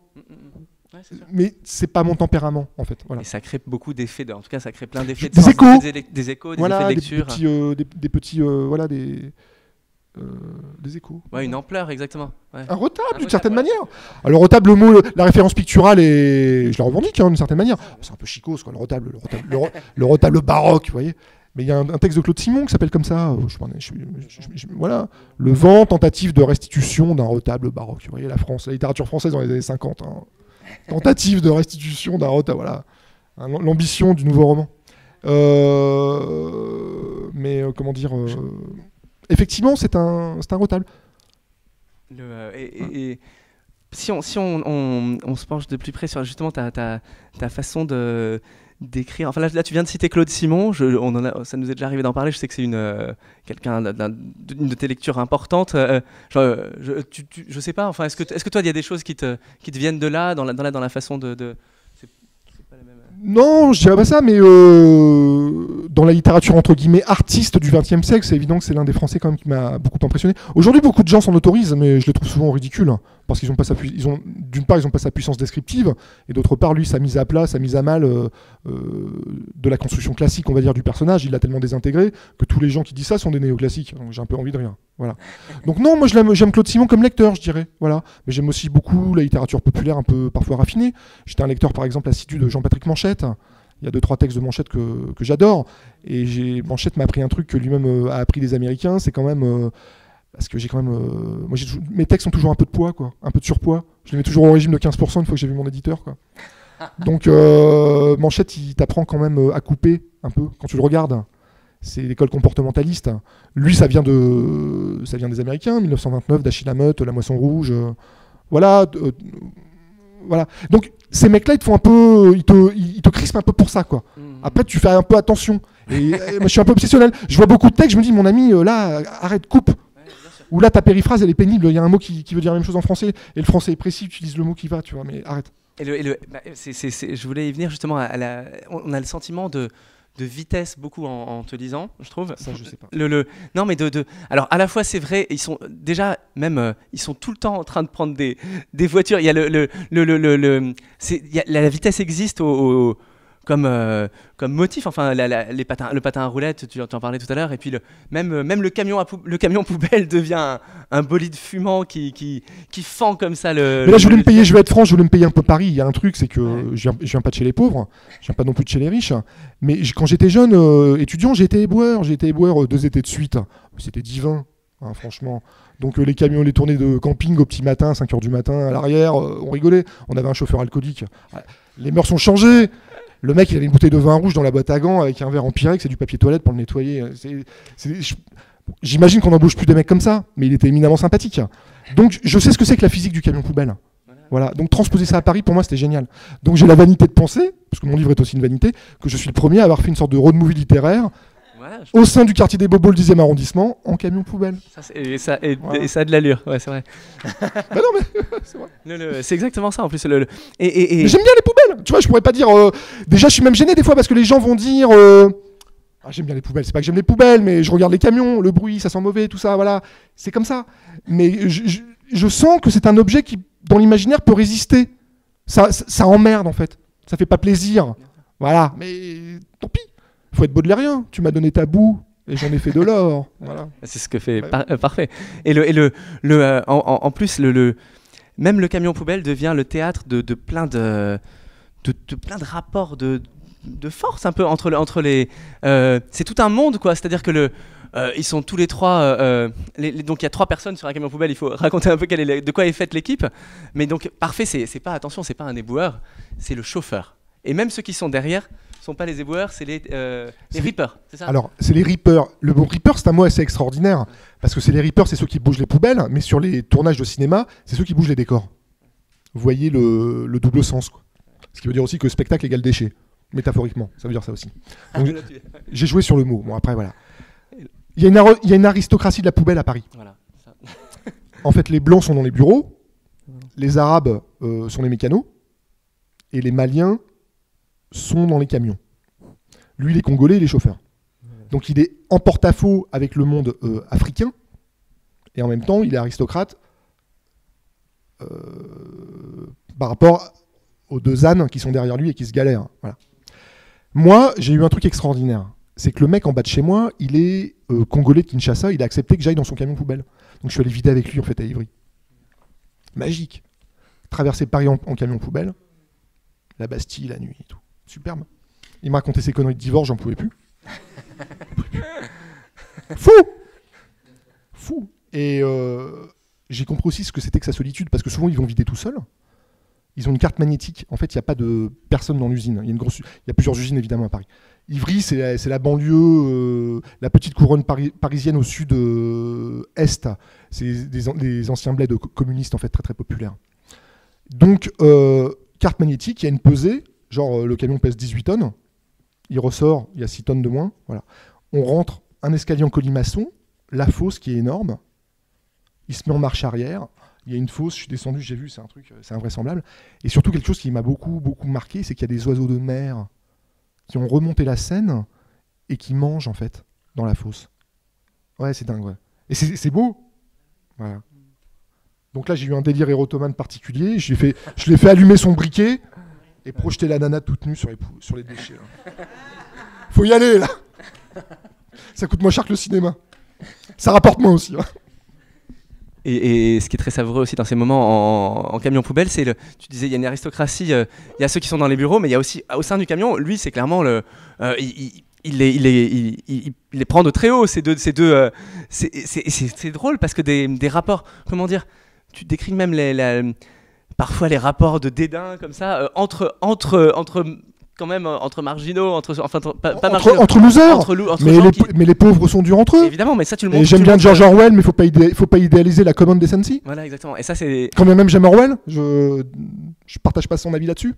S2: Ouais, mais c'est pas mon tempérament en fait. Voilà.
S1: Et ça crée beaucoup d'effets, en tout cas ça crée plein d'effets.
S2: Des échos,
S1: des échos, des
S2: voilà,
S1: effets de lecture.
S2: Des petits voilà, des échos.
S1: Ouais, une ampleur, exactement. Ouais.
S2: Un retable, d'une certaine manière. Alors, le retable, le mot, la référence picturale, je la revendique d'une certaine manière. C'est un peu chicose, quoi, le retable baroque, vous voyez. Mais il y a un texte de Claude Simon qui s'appelle comme ça. Voilà. Le vent, tentative de restitution d'un retable baroque. Vous voyez, la littérature française dans les années 50. Hein. Tentative de restitution d'un retable, voilà. L'ambition du nouveau roman. Comment dire effectivement, c'est un retable.
S1: Et si on se penche de plus près sur justement ta façon d'écrire. Enfin là, tu viens de citer Claude Simon. Ça nous est déjà arrivé d'en parler. Je sais que c'est quelqu'un d'une de tes lectures importantes. Je sais pas. Enfin, est-ce que toi, il y a des choses qui te viennent de là, dans la façon de
S2: Non, je dirais pas ça, mais dans la littérature entre guillemets artiste du XXe siècle, c'est évident que c'est l'un des Français quand même qui m'a beaucoup impressionné. Aujourd'hui, beaucoup de gens s'en autorisent, mais je les trouve souvent ridicules, hein, parce qu'ils ont pas d'une part, ils n'ont pas sa puissance descriptive, et d'autre part, lui, sa mise à plat, sa mise à mal de la construction classique, on va dire, du personnage, il l'a tellement désintégré que tous les gens qui disent ça sont des néoclassiques. Donc j'ai un peu envie de rien. Voilà. Donc non, moi j'aime Claude Simon comme lecteur, je dirais. Voilà. Mais j'aime aussi beaucoup la littérature populaire un peu parfois raffinée. J'étais un lecteur par exemple assidu de Jean-Patrick Manchette. Il y a 2-3 textes de Manchette que j'adore. Et Manchette m'a appris un truc que lui-même a appris des Américains, c'est quand même... parce que j'ai quand même... mes textes ont toujours un peu de poids, quoi, un peu de surpoids. Je les mets toujours au régime de 15% une fois que j'ai vu mon éditeur, quoi. Donc Manchette, il t'apprend quand même à couper un peu quand tu le regardes. C'est l'école comportementaliste. Lui, ça vient des Américains, 1929, d'Achille Lamothe, La Moisson Rouge. Voilà. Voilà. Donc, ces mecs-là, ils te font un peu. Ils te crispent un peu pour ça, quoi. Après, tu fais un peu attention. Et moi, je suis un peu obsessionnel. Je vois beaucoup de textes, je me dis, mon ami, là, arrête, coupe. Ou là, ta périphrase, elle est pénible. Il y a un mot qui veut dire la même chose en français, et le français est précis, utilise le mot qui va, tu vois, mais arrête.
S1: Je voulais y venir justement on a le sentiment de vitesse beaucoup en te lisant, je trouve.
S2: Ça, je sais pas.
S1: Non, mais alors à la fois c'est vrai, ils sont déjà même ils sont tout le temps en train de prendre des voitures. Il y a la vitesse existe comme motif. Enfin, le patin à roulettes, tu en parlais tout à l'heure, et puis même le camion poubelle devient un bolide fumant qui fend comme ça le.
S2: Mais là, je vais être franc, je voulais me payer un peu Paris. Il y a un truc, c'est que je viens pas de chez les pauvres, je viens pas non plus de chez les riches. Mais quand j'étais jeune étudiant, j'ai été éboueur 2 étés de suite. C'était divin, hein, franchement. Donc les camions, les tournées de camping au petit matin, 5h du matin, à l'arrière, on rigolait. On avait un chauffeur alcoolique. Les mœurs sont changées. Le mec, il avait une bouteille de vin rouge dans la boîte à gants avec un verre en Pyrex et du papier toilette pour le nettoyer. J'imagine qu'on n'embauche plus des mecs comme ça, mais il était éminemment sympathique. Donc, je sais ce que c'est que la physique du camion poubelle. Voilà. Donc, transposer ça à Paris, pour moi, c'était génial. Donc, j'ai la vanité de penser, parce que mon livre est aussi une vanité, que je suis le premier à avoir fait une sorte de road movie littéraire au sein du quartier des Bobos, le 10e arrondissement, en camion poubelle.
S1: Et ça a de l'allure, ouais, c'est vrai.
S2: Bah non, mais c'est vrai.
S1: C'est exactement ça en plus.
S2: Mais j'aime bien les poubelles. Tu vois, je pourrais pas dire. Déjà, je suis même gêné des fois parce que les gens vont dire. J'aime bien les poubelles. C'est pas que j'aime les poubelles, mais je regarde les camions, le bruit, ça sent mauvais, tout ça, voilà. C'est comme ça. Mais je sens que c'est un objet qui, dans l'imaginaire, peut résister. Ça emmerde en fait. Ça fait pas plaisir. Voilà. Mais tant pis. Faut être baudelairien. Tu m'as donné ta boue et j'en ai fait de l'or. Voilà.
S1: C'est ce que fait parfait. Et en plus même le camion poubelle devient le théâtre de plein de rapports de force un peu entre les. C'est tout un monde quoi. C'est-à-dire que ils sont tous les trois. Donc il y a 3 personnes sur un camion poubelle. Il faut raconter un peu de quoi est faite l'équipe. Mais donc parfait, c'est pas un éboueur, c'est le chauffeur. Et même ceux qui sont derrière sont pas les éboueurs, c'est les Reapers, c'est ça?
S2: Alors, c'est les Reapers. Le mot Reaper, c'est un mot assez extraordinaire. Parce que c'est les Reapers, c'est ceux qui bougent les poubelles, mais sur les tournages de cinéma, c'est ceux qui bougent les décors. Vous voyez le double sens, quoi. Ce qui veut dire aussi que spectacle égale déchet. Métaphoriquement, ça veut dire ça aussi. Donc, j'ai joué sur le mot. Bon, après, voilà. Il y a une aristocratie de la poubelle à Paris.
S1: Voilà, ça.
S2: En fait, les Blancs sont dans les bureaux, les Arabes sont les mécanos, et les Maliens sont dans les camions. Lui, les Congolais, il est chauffeur. Donc, il est en porte-à-faux avec le monde africain, et en même temps, il est aristocrate par rapport aux deux ânes qui sont derrière lui et qui se galèrent. Voilà. Moi, j'ai eu un truc extraordinaire. C'est que le mec en bas de chez moi, il est congolais de Kinshasa, il a accepté que j'aille dans son camion poubelle. Donc je suis allé vider avec lui en fait à Ivry. Magique. Traverser Paris en camion poubelle, la Bastille la nuit et tout. Superbe. Il m'a raconté ses conneries de divorce, j'en pouvais plus. Fou. Fou. Et j'ai compris aussi ce que c'était que sa solitude, parce que souvent ils vont vider tout seuls. Ils ont une carte magnétique. En fait, il n'y a pas de personne dans l'usine. Il y a plusieurs usines évidemment à Paris. Ivry, c'est la banlieue, la petite couronne parisienne au sud-est. C'est des anciens bleds communistes en fait très très populaires. Donc, carte magnétique, il y a une pesée, genre le camion pèse 18 tonnes, il ressort, il y a 6 tonnes de moins. Voilà. On rentre un escalier en colimaçon, la fosse qui est énorme, il se met en marche arrière. Il y a une fosse, je suis descendu, j'ai vu, c'est un truc, c'est invraisemblable. Et surtout, quelque chose qui m'a beaucoup marqué, c'est qu'il y a des oiseaux de mer qui ont remonté la Seine et qui mangent, en fait, dans la fosse. Ouais, c'est dingue, ouais. Et c'est beau. Voilà. Donc là, j'ai eu un délire érotomane particulier. Je l'ai fait allumer son briquet et projeter la nana toute nue sur les déchets. Là. Faut y aller, là. Ça coûte moins cher que le cinéma. Ça rapporte moins aussi. Hein.
S1: Et ce qui est très savoureux aussi dans ces moments en camion poubelle, c'est tu disais il y a une aristocratie, il y a ceux qui sont dans les bureaux, mais il y a aussi au sein du camion, lui c'est clairement il les prend de très haut ces deux c'est drôle parce que des rapports, comment dire, tu décris même parfois les rapports de dédain comme ça entre quand même entre marginaux, pas marginaux,
S2: entre losers, mais les pauvres sont durs entre eux.
S1: Évidemment, mais ça tu le montres.
S2: Et j'aime bien George Orwell, mais faut pas idéaliser la common decency.
S1: Voilà, exactement. Et ça c'est.
S2: Quand même j'aime Orwell, je partage pas son avis là-dessus.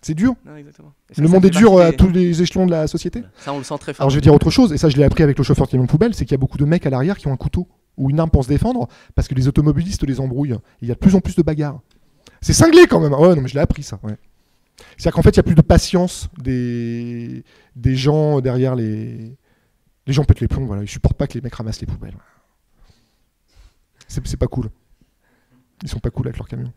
S2: C'est dur.
S1: Non, exactement.
S2: Le monde est dur à tous les échelons de la société.
S1: Ça on le sent très fort.
S2: Alors je vais dire autre chose, et ça je l'ai appris avec le chauffeur de camion poubelle, c'est qu'il y a beaucoup de mecs à l'arrière qui ont un couteau ou une arme pour se défendre parce que les automobilistes les embrouillent. Il y a de plus en plus de bagarres. C'est cinglé quand même. Ouais, non mais je l'ai appris ça. Ouais. C'est-à-dire qu'en fait, il n'y a plus de patience des gens derrière les gens pètent les plombs, voilà. Ils supportent pas que les mecs ramassent les poubelles. C'est pas cool. Ils sont pas cool avec leur camion.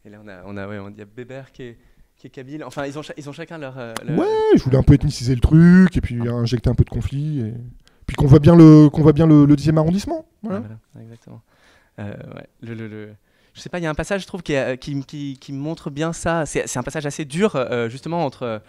S1: Et là, on y a Bébert qui est kabyle. Enfin, ils ont chacun leur...
S2: Ouais, je voulais un peu ethniciser le truc, et puis injecter un peu de conflit, et puis qu'on voit bien le 10e arrondissement. Voilà.
S1: Ah, voilà, exactement. Ouais, je sais pas, il y a un passage, je trouve, qui montre bien ça. C'est un passage assez dur, justement, entre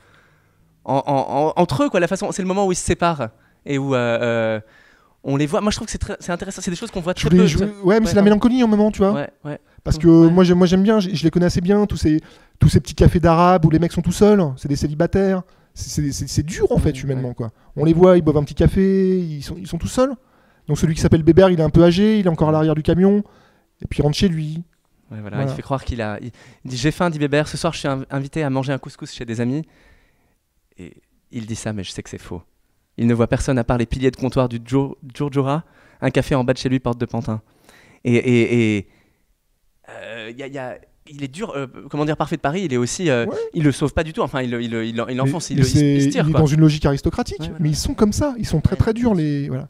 S1: eux, quoi. La façon, c'est le moment où ils se séparent et où on les voit. Moi, je trouve que c'est intéressant. C'est des choses qu'on voit très peu.
S2: Ouais, mais c'est la mélancolie en moment, tu vois.
S1: Ouais.
S2: Parce que moi, j'aime bien. Je les connais assez bien. Tous ces petits cafés d'arabes où les mecs sont tout seuls. C'est des célibataires. C'est dur en fait, humainement, quoi. On les voit, ils boivent un petit café, ils sont tout seuls. Donc celui qui s'appelle Bébert, il est un peu âgé, il est encore à l'arrière du camion. Et puis il rentre chez lui.
S1: Ouais, voilà. Il fait croire qu'il dit j'ai faim, dit Bébert, ce soir je suis invité à manger un couscous chez des amis. Et il dit ça, mais je sais que c'est faux. Il ne voit personne à part les piliers de comptoir du Djurdjura, un café en bas de chez lui, porte de Pantin. Et il est dur, comment dire, Parfait de Paris, il est aussi, il le sauve pas du tout, enfin il l'enfonce, il se tire.
S2: Il est dans une logique aristocratique, voilà. Mais ils sont comme ça, ils sont très très durs. Voilà.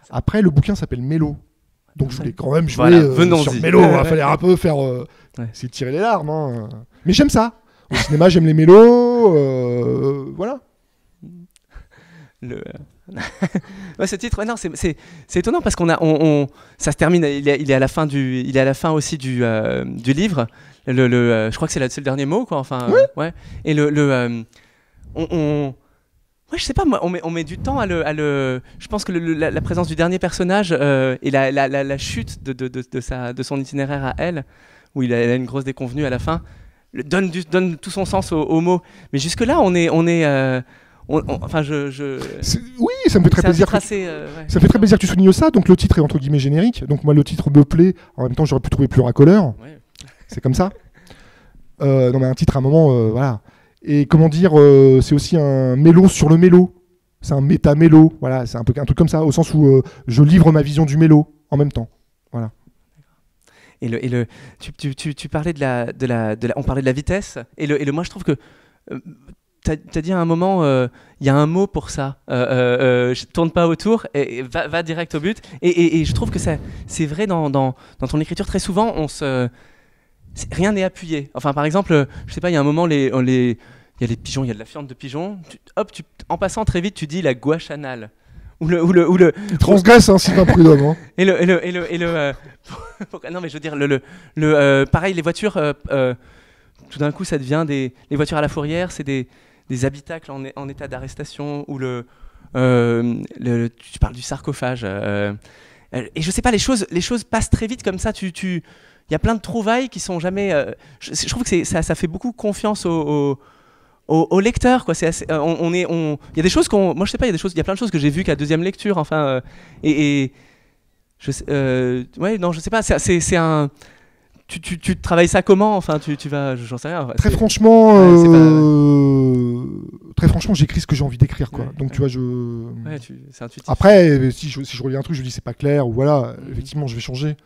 S2: Après, le bouquin s'appelle Mélo. Donc je voulais quand même jouer sur Mélo, il fallait un peu faire... c'est tirer les larmes. Hein. Mais j'aime ça. Au cinéma, j'aime les mélos. Voilà.
S1: Ouais, ce titre, non, c'est étonnant parce ça se termine, il est à la fin aussi du livre. Je crois que c'est le dernier mot, quoi. Enfin, ouais. Et ouais, je sais pas, moi, on met du temps je pense que la présence du dernier personnage et la chute de son itinéraire à elle, où il a une grosse déconvenue à la fin, donne tout son sens aux mots. Mais jusque là, on enfin,
S2: oui, ça me fait très plaisir. Ça me fait très plaisir que tu soulignes ça. Donc le titre est entre guillemets générique. Donc moi le titre me plaît. En même temps, j'aurais pu trouver plus racoleur. Ouais. C'est comme ça. Non mais un titre à un moment, voilà. Et comment dire, c'est aussi un mélo sur le mélo. C'est un méta-mélo. Voilà, c'est un truc comme ça, au sens où je livre ma vision du mélo en même temps. Voilà.
S1: Tu parlais on parlait de la vitesse. Moi je trouve que t'as dit à un moment, il y a un mot pour ça. Je tourne pas autour et va direct au but. Et je trouve que c'est vrai dans ton écriture. Très souvent, rien n'est appuyé. Enfin, par exemple, je sais pas, il y a un moment, il y a les pigeons, il y a de la fiente de pigeons. En passant très vite, tu dis la gouache anale.
S2: Il transgresse, hein, Sylvain Prudhomme. Hein.
S1: Non, mais je veux dire, pareil, les voitures. Tout d'un coup, ça devient les voitures à la fourrière, c'est des habitacles en état d'arrestation, ou tu parles du sarcophage. Et je sais pas, les choses passent très vite comme ça. Il y a plein de trouvailles qui sont jamais. Je trouve que ça fait beaucoup confiance au lecteur, quoi. C'est assez, il y a des choses moi je sais pas, il y a plein de choses que j'ai vues qu'à deuxième lecture, enfin, ouais, non, je sais pas, c'est un. Tu travailles ça comment? Enfin, tu vas, j'en sais rien.
S2: Très franchement, j'écris ce que j'ai envie d'écrire, quoi. Donc tu vois, c'est intuitif. Après, si je relis un truc, je dis c'est pas clair, ou voilà, effectivement, je vais changer.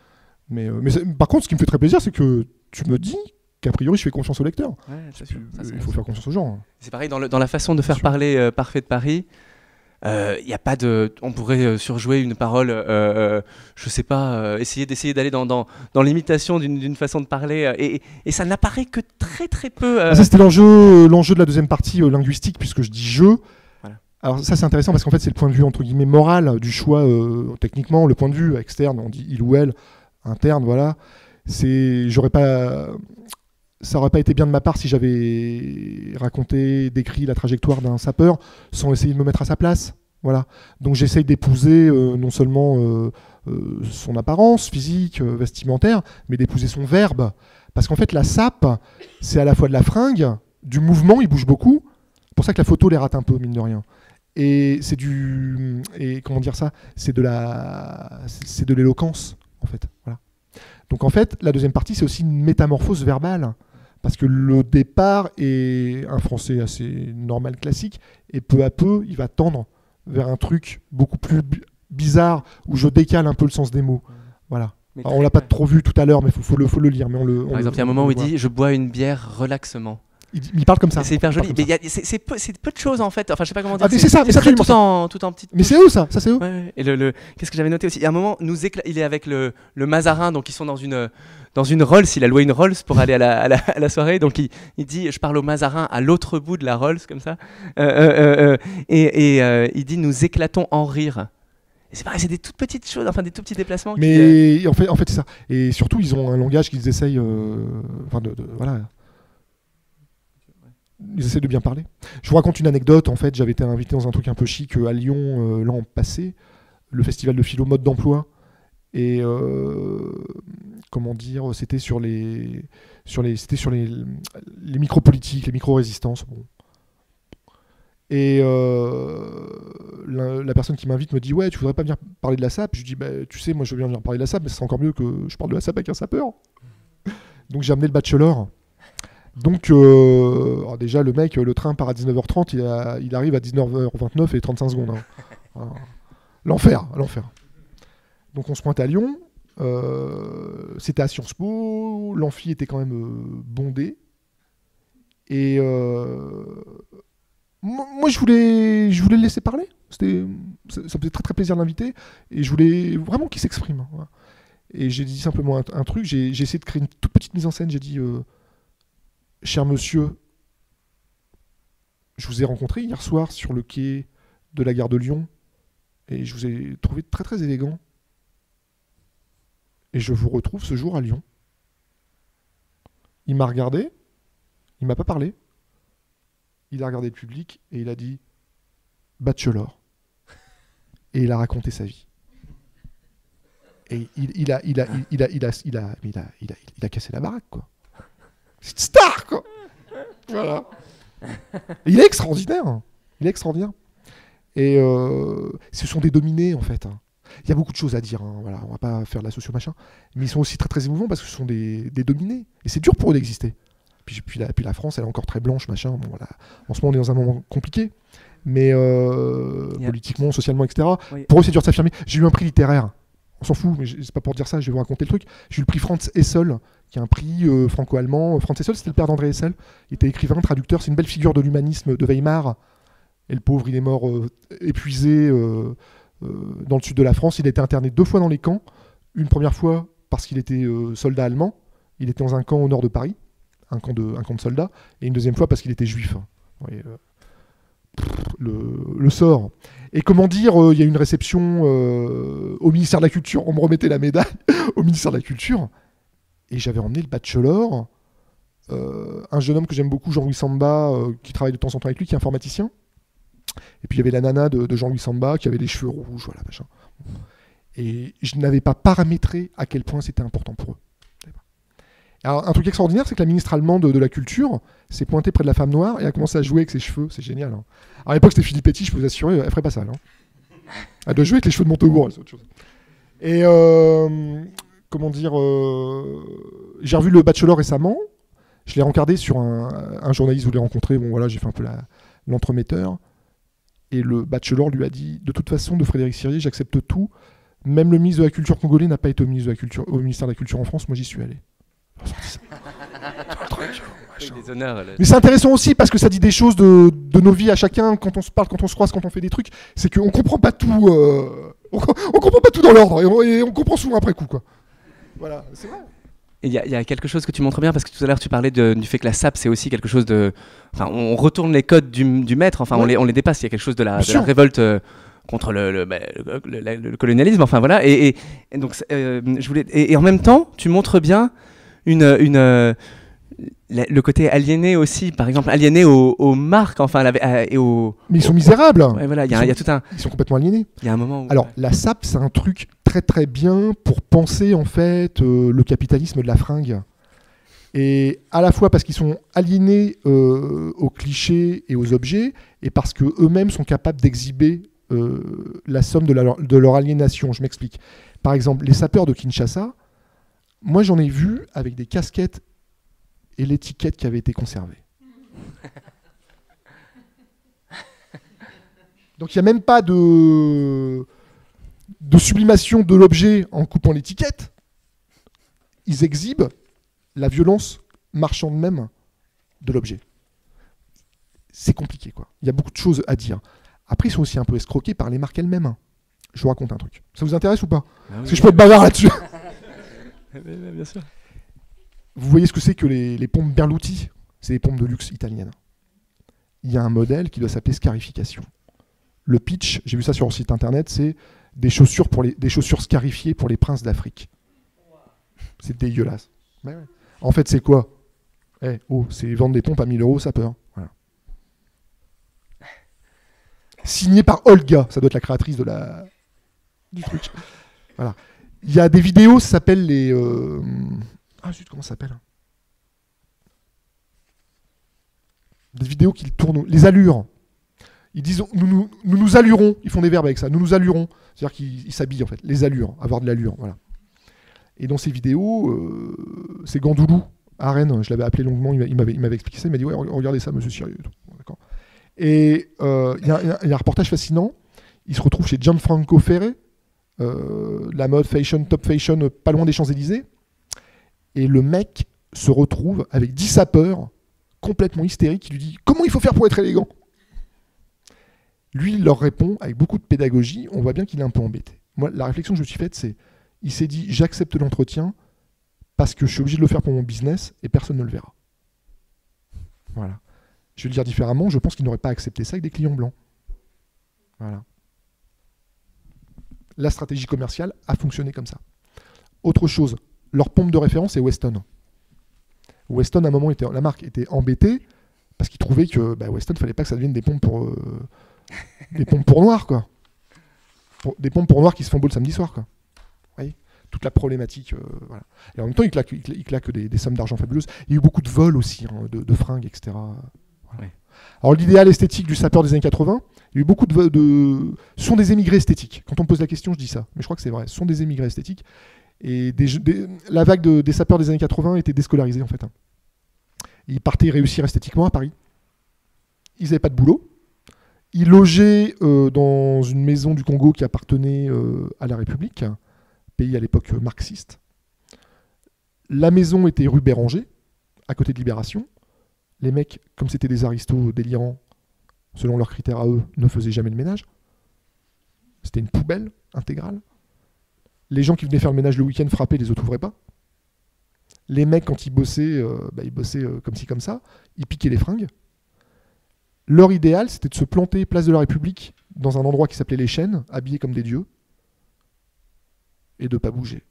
S2: Mais par contre, ce qui me fait très plaisir, c'est que tu me dis qu'a priori, je fais confiance au lecteur.
S1: Ouais, c'est sûr.
S2: Il faut faire confiance aux gens.
S1: C'est pareil dans la façon de faire parler Parfait de Paris. Y a pas on pourrait surjouer une parole, je sais pas, d'essayer d'aller dans l'imitation d'une façon de parler, et ça n'apparaît que très très peu.
S2: Ça, c'était l'enjeu de la deuxième partie linguistique, puisque je dis je. Voilà. Alors ça, c'est intéressant parce qu'en fait, c'est le point de vue entre guillemets moral du choix. Techniquement, le point de vue externe, on dit il ou elle, interne, voilà. Ça aurait pas été bien de ma part si j'avais décrit la trajectoire d'un sapeur sans essayer de me mettre à sa place. Voilà. Donc j'essaye d'épouser non seulement son apparence physique, vestimentaire, mais d'épouser son verbe. Parce qu'en fait, la sape, c'est à la fois de la fringue, du mouvement, il bouge beaucoup. C'est pour ça que la photo les rate un peu, mine de rien. Et comment dire ça ? C'est de l'éloquence, en fait. Voilà. Donc en fait, la deuxième partie, c'est aussi une métamorphose verbale. Parce que le départ est un français assez normal, classique, et peu à peu, il va tendre vers un truc beaucoup plus bizarre, où je décale un peu le sens des mots. Voilà. Alors, on l'a pas trop vu tout à l'heure, mais faut le lire. Mais
S1: Par exemple, il y a un moment où il dit « Je bois une bière relaxement ».
S2: Il parle comme ça.
S1: C'est hyper joli. Mais c'est peu de choses en fait. Enfin, je sais pas comment dire.
S2: C'est ça, mais c'est
S1: tout en petite.
S2: Mais c'est eux ça c'est eux.
S1: Ouais. Et qu'est-ce que j'avais noté aussi. Il y a un moment, il est avec le Mazarin, donc ils sont dans une Rolls. Il a loué une Rolls pour aller à la soirée. Donc il dit, je parle au Mazarin à l'autre bout de la Rolls comme ça. Il dit, nous éclatons en rire. Et c'est pareil, c'est des toutes petites choses, enfin des tout petits déplacements.
S2: Mais en fait c'est ça. Et surtout, ils ont un langage qu'ils essayent, voilà. Ils essaient de bien parler. Je vous raconte une anecdote. En fait, j'avais été invité dans un truc un peu chic à Lyon l'an passé, le festival de philo mode d'emploi. Et comment dire, c'était sur les micro-politiques, les micro-résistances. Bon. Et la personne qui m'invite me dit « Ouais, tu voudrais pas venir parler de la SAP ?» Je dis bah, « Tu sais, moi je veux bien venir parler de la SAP, mais c'est encore mieux que je parle de la SAP avec un sapeur. » Donc j'ai amené le bachelor. Donc alors déjà le mec, le train part à 19h30, il arrive à 19h29 et 35 secondes. Hein. L'enfer. Donc on se pointe à Lyon, c'était à Sciences Po, l'amphi était quand même bondé. Et moi je voulais le laisser parler. Ça me faisait très très plaisir de l'inviter et je voulais vraiment qu'il s'exprime. Voilà. Et j'ai dit simplement un truc, j'ai essayé de créer une toute petite mise en scène, j'ai dit cher monsieur, je vous ai rencontré hier soir sur le quai de la gare de Lyon et je vous ai trouvé très très élégant. Et je vous retrouve ce jour à Lyon. Il m'a regardé, il m'a pas parlé. Il a regardé le public et il a dit bachelor. Et il a raconté sa vie. Et il a cassé la baraque, quoi. C'est une star, quoi. Voilà. Et il est extraordinaire. Il est extraordinaire. Et ce sont des dominés, en fait. Hein. Il y a beaucoup de choses à dire, hein, voilà, on va pas faire de la socio-machin, mais ils sont aussi très très émouvants parce que ce sont des dominés. Et c'est dur pour eux d'exister. Puis la France, elle est encore très blanche, machin. Bon, voilà. En ce moment, on est dans un moment compliqué, mais politiquement, socialement, etc. Oui. Pour eux, c'est dur de s'affirmer. J'ai eu un prix littéraire. On s'en fout, mais c'est pas pour dire ça, je vais vous raconter le truc. J'ai eu le prix Franz Hessel, qui est un prix franco-allemand. Franz Hessel, c'était le père d'André Hessel. Il était écrivain, traducteur. C'est une belle figure de l'humanisme de Weimar. Et le pauvre, il est mort épuisé dans le sud de la France. Il a été interné 2 fois dans les camps. Une première fois parce qu'il était soldat allemand. Il était dans un camp au nord de Paris, un camp de soldats. Et une deuxième fois parce qu'il était juif. Ouais, le sort. Et comment dire, il y a eu une réception au ministère de la Culture. On me remettait la médaille au ministère de la Culture. Et j'avais emmené le bachelor. Un jeune homme que j'aime beaucoup, Jean-Louis Samba, qui travaille de temps en temps avec lui, qui est informaticien. Et puis il y avait la nana de Jean-Louis Samba qui avait les cheveux rouges, voilà, machin. Et je n'avais pas paramétré à quel point c'était important pour eux. Alors, un truc extraordinaire, c'est que la ministre allemande de la Culture s'est pointée près de la femme noire et a commencé à jouer avec ses cheveux. C'est génial. Hein. Alors, à l'époque, c'était Filippetti, je peux vous assurer, elle ferait pas ça. Hein. Elle doit jouer avec les cheveux de Montaubourg, c'est autre chose. Et comment dire, j'ai revu le Bachelor récemment. Je l'ai regardé sur un journaliste, vous l'avez rencontré. Bon, voilà, j'ai fait un peu l'entremetteur. Et le Bachelor lui a dit, de toute façon, de Frédéric Sirier, j'accepte tout. Même le ministre de la Culture congolais n'a pas été au ministère de la Culture en France. Moi, j'y suis allé.
S1: Des honneurs,
S2: mais c'est intéressant aussi parce que ça dit des choses de nos vies à chacun quand on se parle, quand on se croise, quand on fait des trucs. C'est qu'on comprend pas tout. On comprend pas tout dans l'ordre et on comprend souvent après coup, quoi. Voilà, c'est vrai.
S1: Il y a quelque chose que tu montres bien parce que tout à l'heure tu parlais du fait que la SAP c'est aussi quelque chose de. Enfin, on retourne les codes du maître. Enfin, ouais. on les dépasse. Il y a quelque chose de la révolte. Contre le colonialisme, enfin voilà, et donc je voulais, et en même temps, tu montres bien le côté aliéné aussi, par exemple aliéné aux marques, enfin et aux.
S2: Mais ils sont misérables.
S1: Ouais, voilà, il y a tout un.
S2: Ils sont complètement aliénés.
S1: Il y a un moment où.
S2: Alors la SAP, c'est un truc très très bien pour penser en fait le capitalisme de la fringue. Et à la fois parce qu'ils sont aliénés aux clichés et aux objets, et parce que eux-mêmes sont capables d'exhiber la somme de leur aliénation. Je m'explique. Par exemple, les sapeurs de Kinshasa, moi j'en ai vu avec des casquettes et l'étiquette qui avait été conservée. Donc il n'y a même pas de sublimation de l'objet en coupant l'étiquette. Ils exhibent la violence marchande même de l'objet. C'est compliqué, quoi. Il y a beaucoup de choses à dire. Après, ils sont aussi un peu escroqués par les marques elles-mêmes. Je vous raconte un truc. Ça vous intéresse ou pas? Parce que je peux être bavard là-dessus.
S1: Bien sûr.
S2: Vous voyez ce que c'est que les pompes Berluti? C'est des pompes de luxe italiennes. Il y a un modèle qui doit s'appeler scarification. Le pitch, j'ai vu ça sur leur site internet, c'est des chaussures scarifiées pour les princes d'Afrique. C'est dégueulasse. Ouais. En fait, c'est quoi? C'est vendre des pompes à 1000 €, ça peur. Voilà. Signé par Olga, ça doit être la créatrice du truc. Voilà. Il y a des vidéos, ça s'appelle les... Ah zut, comment ça s'appelle? Des vidéos qui tournent... Les allures. Ils disent, nous allurons, ils font des verbes avec ça, nous allurons. C'est-à-dire qu'ils s'habillent en fait, les allures, avoir de l'allure, voilà. Et dans ces vidéos, c'est Gandoulou, à Rennes, je l'avais appelé longuement, il m'avait expliqué ça, il m'a dit, ouais, regardez ça, monsieur Sirius. D'accord. Et il y a un reportage fascinant. Il se retrouve chez Gianfranco Ferré, la mode fashion, top fashion, pas loin des Champs-Élysées. Et le mec se retrouve avec 10 sapeurs complètement hystériques qui lui dit comment il faut faire pour être élégant. Lui, il leur répond avec beaucoup de pédagogie. On voit bien qu'il est un peu embêté. Moi, la réflexion que je me suis faite, c'est il s'est dit j'accepte l'entretien parce que je suis obligé de le faire pour mon business et personne ne le verra. Voilà. Je vais le dire différemment, je pense qu'il n'aurait pas accepté ça avec des clients blancs. Voilà. La stratégie commerciale a fonctionné comme ça. Autre chose, leur pompe de référence est Weston. Weston, à un moment, la marque était embêtée parce qu'ils trouvaient que Weston, il ne fallait pas que ça devienne des pompes pour noirs, quoi. Des pompes pour noirs qui se font beau le samedi soir, quoi. Vous voyez, toute la problématique. Voilà. Et en même temps, ils claquent des sommes d'argent fabuleuses. Il y a eu beaucoup de vols aussi, hein, de fringues, etc. Voilà.
S1: Ouais.
S2: Alors l'idéal esthétique du sapeur des années 80, il y a eu beaucoup Ce sont des émigrés esthétiques. Quand on me pose la question, je dis ça. Mais je crois que c'est vrai. Ce sont des émigrés esthétiques. Et la vague des sapeurs des années 80 était déscolarisée, en fait. Ils partaient réussir esthétiquement à Paris. Ils n'avaient pas de boulot. Ils logeaient dans une maison du Congo qui appartenait à la République, pays à l'époque marxiste. La maison était rue Béranger, à côté de Libération. Les mecs, comme c'était des aristos délirants, selon leurs critères à eux, ne faisaient jamais le ménage. C'était une poubelle intégrale. Les gens qui venaient faire le ménage le week-end frappaient, les autres ouvraient pas. Les mecs, quand ils bossaient, ils bossaient comme ci, comme ça. Ils piquaient les fringues. Leur idéal, c'était de se planter place de la République dans un endroit qui s'appelait les Chênes, habillés comme des dieux, et de pas bouger.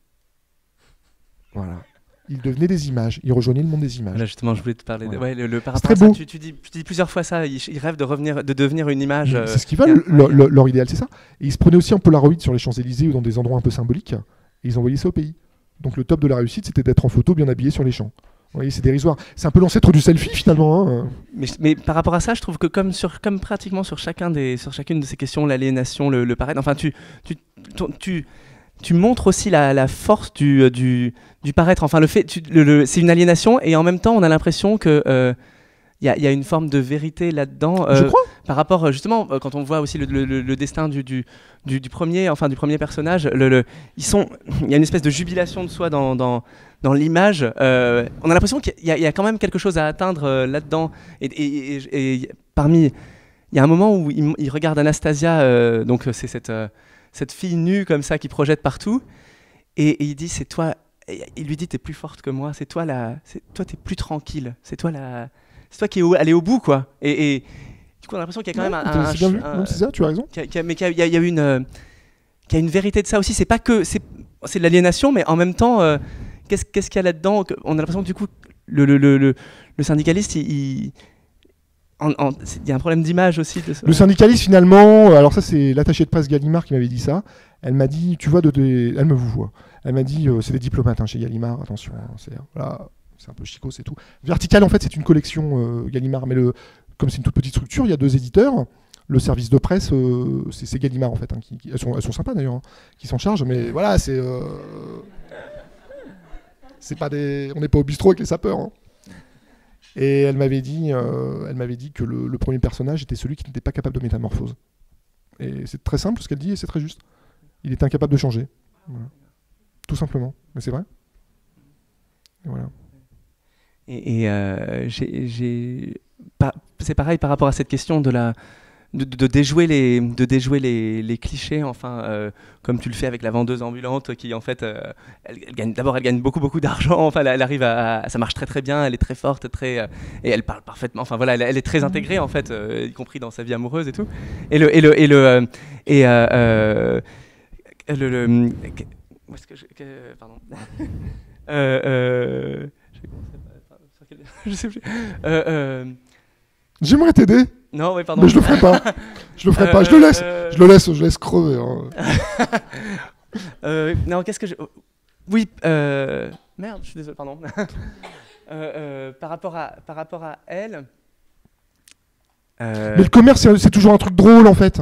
S2: Voilà. Ils devenaient des images, ils rejoignaient le monde des images.
S1: Là justement, je voulais te parler.
S2: Voilà.
S1: Par
S2: c'est
S1: rapport à
S2: très
S1: ça,
S2: beau.
S1: tu dis plusieurs fois ça. Ils rêvent de devenir une image.
S2: C'est ce qu'ils veulent, leur idéal, c'est ça. Et ils se prenaient aussi en Polaroid sur les Champs-Élysées ou dans des endroits un peu symboliques, et ils envoyaient ça au pays. Donc le top de la réussite, c'était d'être en photo bien habillé sur les champs. Vous voyez, c'est dérisoire. C'est un peu l'ancêtre du selfie finalement. Hein.
S1: Mais par rapport à ça, je trouve que comme pratiquement sur chacune de ces questions, l'aliénation, le paraître, enfin tu montres aussi la force du paraître. Enfin, le fait, c'est une aliénation et en même temps, on a l'impression que y a une forme de vérité là-dedans.
S2: Je crois.
S1: Par rapport, justement, quand on voit aussi le destin du premier personnage, il y a une espèce de jubilation de soi dans l'image. On a l'impression qu'il y a quand même quelque chose à atteindre là-dedans. Et parmi, il y a un moment où il regarde Anastasia, donc c'est cette fille nue comme ça qui projette partout, et il dit c'est toi. Il lui dit t'es plus forte que moi, c'est toi t'es plus tranquille, c'est toi qui est allé au bout quoi. Et du coup on a l'impression qu'il y a quand même
S2: c'est bien vu. Non, c'est ça, tu as raison.
S1: Mais qu'il y a une vérité de ça aussi. C'est pas que c'est de l'aliénation, mais en même temps qu'est-ce qu'il y a là-dedans? On a l'impression que du coup le syndicaliste il y a un problème d'image aussi.
S2: Le syndicaliste, finalement, alors ça, c'est l'attachée de presse Gallimard qui m'avait dit ça. Elle m'a dit, tu vois, elle me voit. Elle m'a dit, c'est des diplomates chez Gallimard, attention, hein, c'est un peu chicot, c'est tout. Vertical, en fait, c'est une collection Gallimard, mais comme c'est une toute petite structure, il y a 2 éditeurs. Le service de presse, c'est Gallimard, en fait. Hein, elles sont sympas, d'ailleurs, hein, qui s'en chargent, mais voilà, c'est pas on n'est pas au bistrot avec les sapeurs, hein. Et elle m'avait dit que le premier personnage était celui qui n'était pas capable de métamorphose. Et c'est très simple ce qu'elle dit et c'est très juste. Il était incapable de changer. Voilà. Tout simplement. Mais c'est vrai. Et voilà.
S1: C'est pareil par rapport à cette question de déjouer les clichés, enfin, comme tu le fais avec la vendeuse ambulante qui en fait elle gagne beaucoup d'argent, enfin elle arrive ça marche très très bien, elle est très forte, et elle parle parfaitement, enfin voilà, elle est très intégrée en fait, y compris dans sa vie amoureuse et tout, où est-ce que pardon je sais plus.
S2: J'aimerais t'aider.
S1: Non, oui, pardon.
S2: Mais je le ferai pas. Je le ferai pas. Je le laisse crever. Hein.
S1: Non, qu'est-ce que je... Oui, merde, je suis désolé, pardon. Par rapport à elle...
S2: Mais le commerce, c'est toujours un truc drôle, en fait.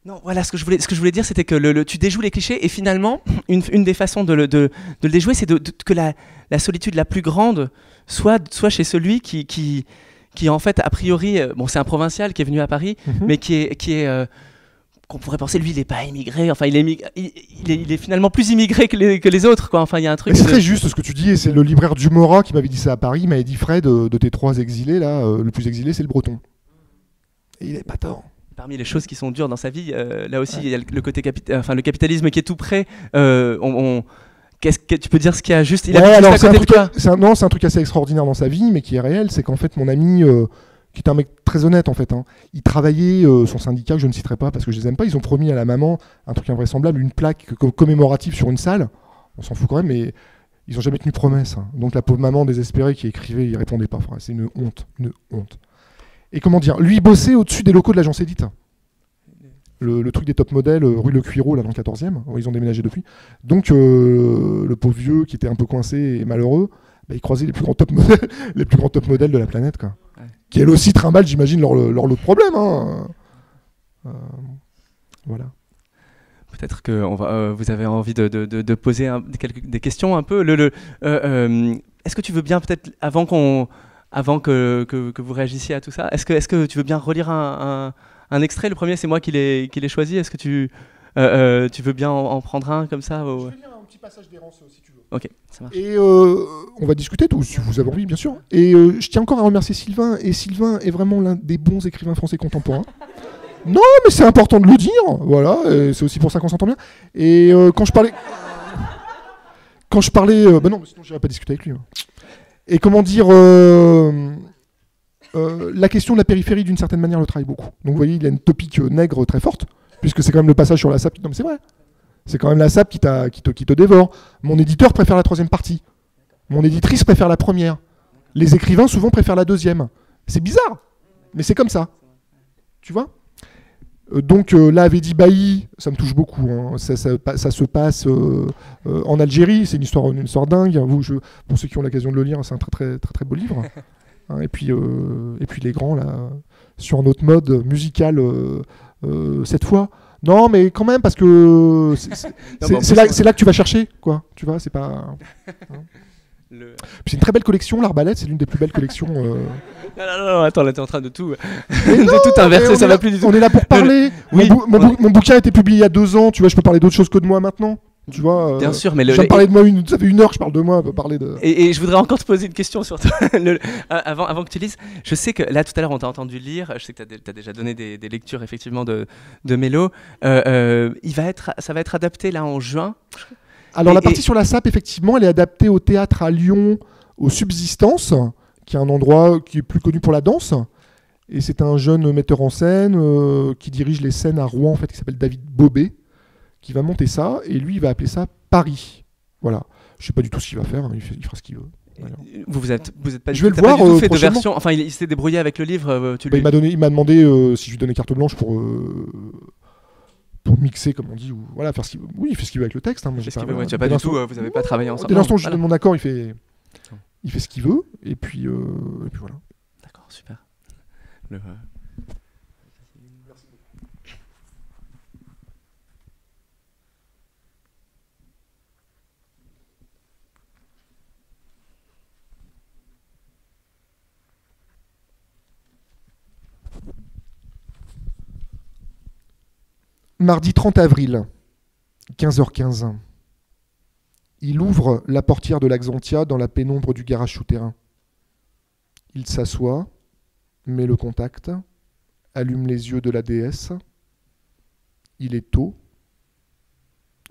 S1: Non, voilà, ce que je voulais dire, c'était que tu déjoues les clichés, et finalement, une des façons de le déjouer, c'est que la solitude la plus grande soit chez celui qui en fait, a priori, bon, c'est un provincial qui est venu à Paris, mais qui est qu'on pourrait penser, lui, il n'est pas immigré, enfin, il est finalement plus immigré que les autres, quoi. Enfin, il y a un truc...
S2: C'est très juste ce que tu dis, et c'est le libraire Dumora qui m'avait dit ça à Paris, il m'avait dit, Fred, de tes 3 exilés, là, le plus exilé, c'est le breton. Et il n'avait pas tort.
S1: Parmi les choses qui sont dures dans sa vie, là aussi, il y a le côté le capitalisme qui est tout près. Qu'est-ce que tu peux dire ce qu'il y a juste? Il a juste à côté de toi.
S2: C'est un truc assez extraordinaire dans sa vie, mais qui est réel, c'est qu'en fait, mon ami, qui est un mec très honnête en fait, hein, il travaillait son syndicat, que je ne citerai pas parce que je les aime pas, ils ont promis à la maman un truc invraisemblable, une plaque commémorative sur une salle. On s'en fout quand même, mais ils n'ont jamais tenu promesse. Hein. Donc la pauvre maman désespérée qui écrivait, il répondait pas. Enfin, c'est une honte. Et comment dire, lui, il bossait au-dessus des locaux de l'agence Élite. Le truc des top modèles, rue Le Cuireau, là, dans le 14e. Ils ont déménagé depuis. Donc, le pauvre vieux, qui était un peu coincé et malheureux, bah, ils croisaient les plus grands top modèles, les plus grands top modèles de la planète, quoi.
S1: Ouais.
S2: Qui elles aussi trimballent, j'imagine, leur lot de problèmes. Hein. Voilà.
S1: Peut-être que vous avez envie de poser des questions un peu. Est-ce que tu veux bien peut-être avant que vous réagissiez à tout ça, est-ce que tu veux bien relire un extrait? Le premier, c'est moi qui l'ai choisi. Est-ce que tu veux bien en prendre un comme ça?
S2: Je vais lire un petit passage d'Errance si tu veux.
S1: Ok, ça marche.
S2: Et on va discuter tout, si vous avez envie, bien sûr. Et je tiens encore à remercier Sylvain. Et Sylvain est vraiment l'un des bons écrivains français contemporains. Non, mais c'est important de le dire. Voilà, c'est aussi pour ça qu'on s'entend bien. Et quand je parlais, bah non, sinon j'irais pas discuter avec lui. Hein. Et comment dire, la question de la périphérie, d'une certaine manière, le travaille beaucoup. Donc vous voyez, il a une topique nègre très forte, puisque c'est quand même le passage sur la SAP. Non, mais c'est vrai. C'est quand même la SAP qui te dévore. Mon éditeur préfère la troisième partie. Mon éditrice préfère la première. Les écrivains, souvent, préfèrent la deuxième. C'est bizarre, mais c'est comme ça. Tu vois ? Donc là, avait dit Bailly, ça me touche beaucoup. Hein. Ça se passe en Algérie. C'est une histoire dingue. Pour ceux qui ont l'occasion de le lire, c'est un très, très, très, très beau livre. Hein, et puis les grands, là, sur un autre mode musical, cette fois. Non, mais quand même, parce que c'est là que tu vas chercher, quoi. Tu vois, c'est pas... Hein. Puis c'est une très belle collection, l'Arbalète, c'est l'une des plus belles collections.
S1: Non, attends, là t'es en train de tout inverser, ça va plus du tout.
S2: On est là pour parler.
S1: Oui,
S2: mon bouquin a été publié il y a 2 ans, tu vois, je peux parler d'autre chose que de moi maintenant. Tu vois,
S1: bien sûr, mais
S2: je viens de parler de moi, ça fait 1 heure que je parle de moi, on peut parler de...
S1: Et je voudrais encore te poser une question sur toi, avant que tu lises. Je sais que là, tout à l'heure, on t'a entendu lire, je sais que tu as déjà donné des lectures, effectivement, de Mélo. Ça va être adapté, là, en juin. Alors, la partie sur la SAP, effectivement, elle est adaptée au théâtre à Lyon, au Subsistance, qui est un endroit qui est plus connu pour la danse. Et c'est un jeune metteur en scène qui dirige les scènes à Rouen, en fait, qui s'appelle David Bobet, qui va monter ça, et lui, il va appeler ça Paris. Voilà. Je sais pas du tout ce qu'il va faire, il fera ce qu'il veut. Voilà. Vous êtes pas
S2: je vais le
S1: pas
S2: voir
S1: du tout fait de
S2: prochainement.
S1: version. Enfin, il s'est débrouillé avec le livre.
S2: Il m'a demandé si je lui donnais carte blanche pour mixer, comme on dit, ou voilà, faire ce qu'il veut. Oui, il fait ce qu'il veut avec le texte. Hein. Moi,
S1: tu as pas du tout, vous n'avez pas travaillé ensemble.
S2: Dès l'instant où je donne mon accord, il fait ce qu'il veut, et puis voilà.
S1: D'accord, super.
S2: Merci beaucoup. Mardi 30 avril, 15h15. Il ouvre la portière de l'Axantia dans la pénombre du garage souterrain. Il s'assoit, met le contact, allume les yeux de la déesse. Il est tôt.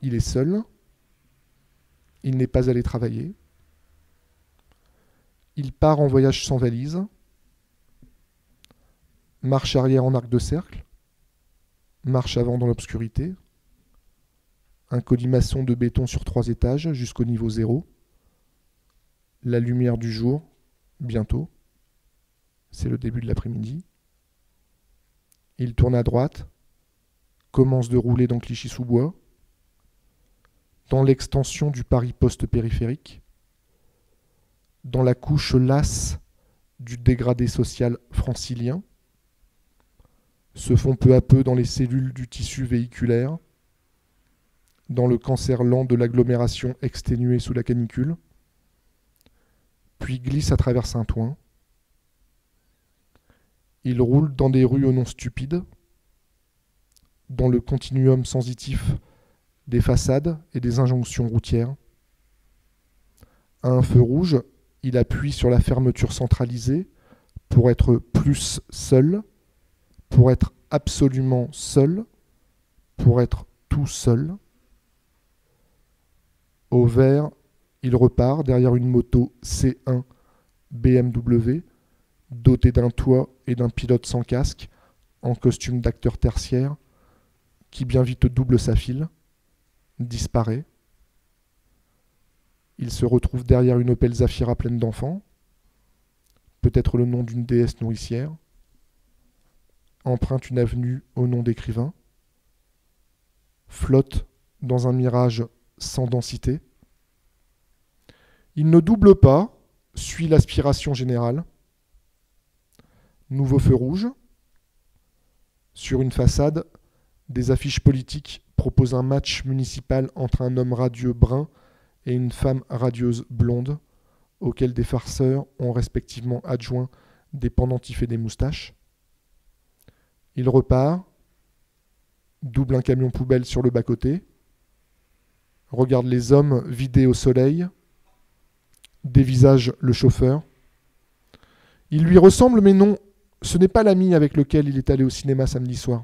S2: Il est seul. Il n'est pas allé travailler. Il part en voyage sans valise. Marche arrière en arc de cercle. Marche avant dans l'obscurité. Un colimaçon de béton sur 3 étages jusqu'au niveau 0. La lumière du jour, bientôt. C'est le début de l'après-midi. Il tourne à droite, commence de rouler dans Clichy-sous-Bois, dans l'extension du Paris post-périphérique, dans la couche lasse du dégradé social francilien, se font peu à peu dans les cellules du tissu véhiculaire, dans le cancer lent de l'agglomération exténuée sous la canicule, puis glisse à travers Saint-Ouen. Il roule dans des rues aux noms stupides, dans le continuum sensitif des façades et des injonctions routières. À un feu rouge, il appuie sur la fermeture centralisée pour être plus seul, pour être absolument seul, pour être tout seul. Au vert, il repart derrière une moto C1 BMW, dotée d'un toit et d'un pilote sans casque, en costume d'acteur tertiaire, qui bien vite double sa file, disparaît. Il se retrouve derrière une Opel Zafira pleine d'enfants, peut-être le nom d'une déesse nourricière, emprunte une avenue au nom d'écrivain, flotte dans un mirage sans densité. Il ne double pas, suit l'aspiration générale. Nouveau feu rouge. Sur une façade, des affiches politiques proposent un match municipal entre un homme radieux brun et une femme radieuse blonde, auquel des farceurs ont respectivement adjoint des pendentifs et des moustaches. Il repart, double un camion poubelle sur le bas-côté, regarde les hommes vidés au soleil, dévisage le chauffeur. Il lui ressemble, mais non, ce n'est pas l'ami avec lequel il est allé au cinéma samedi soir.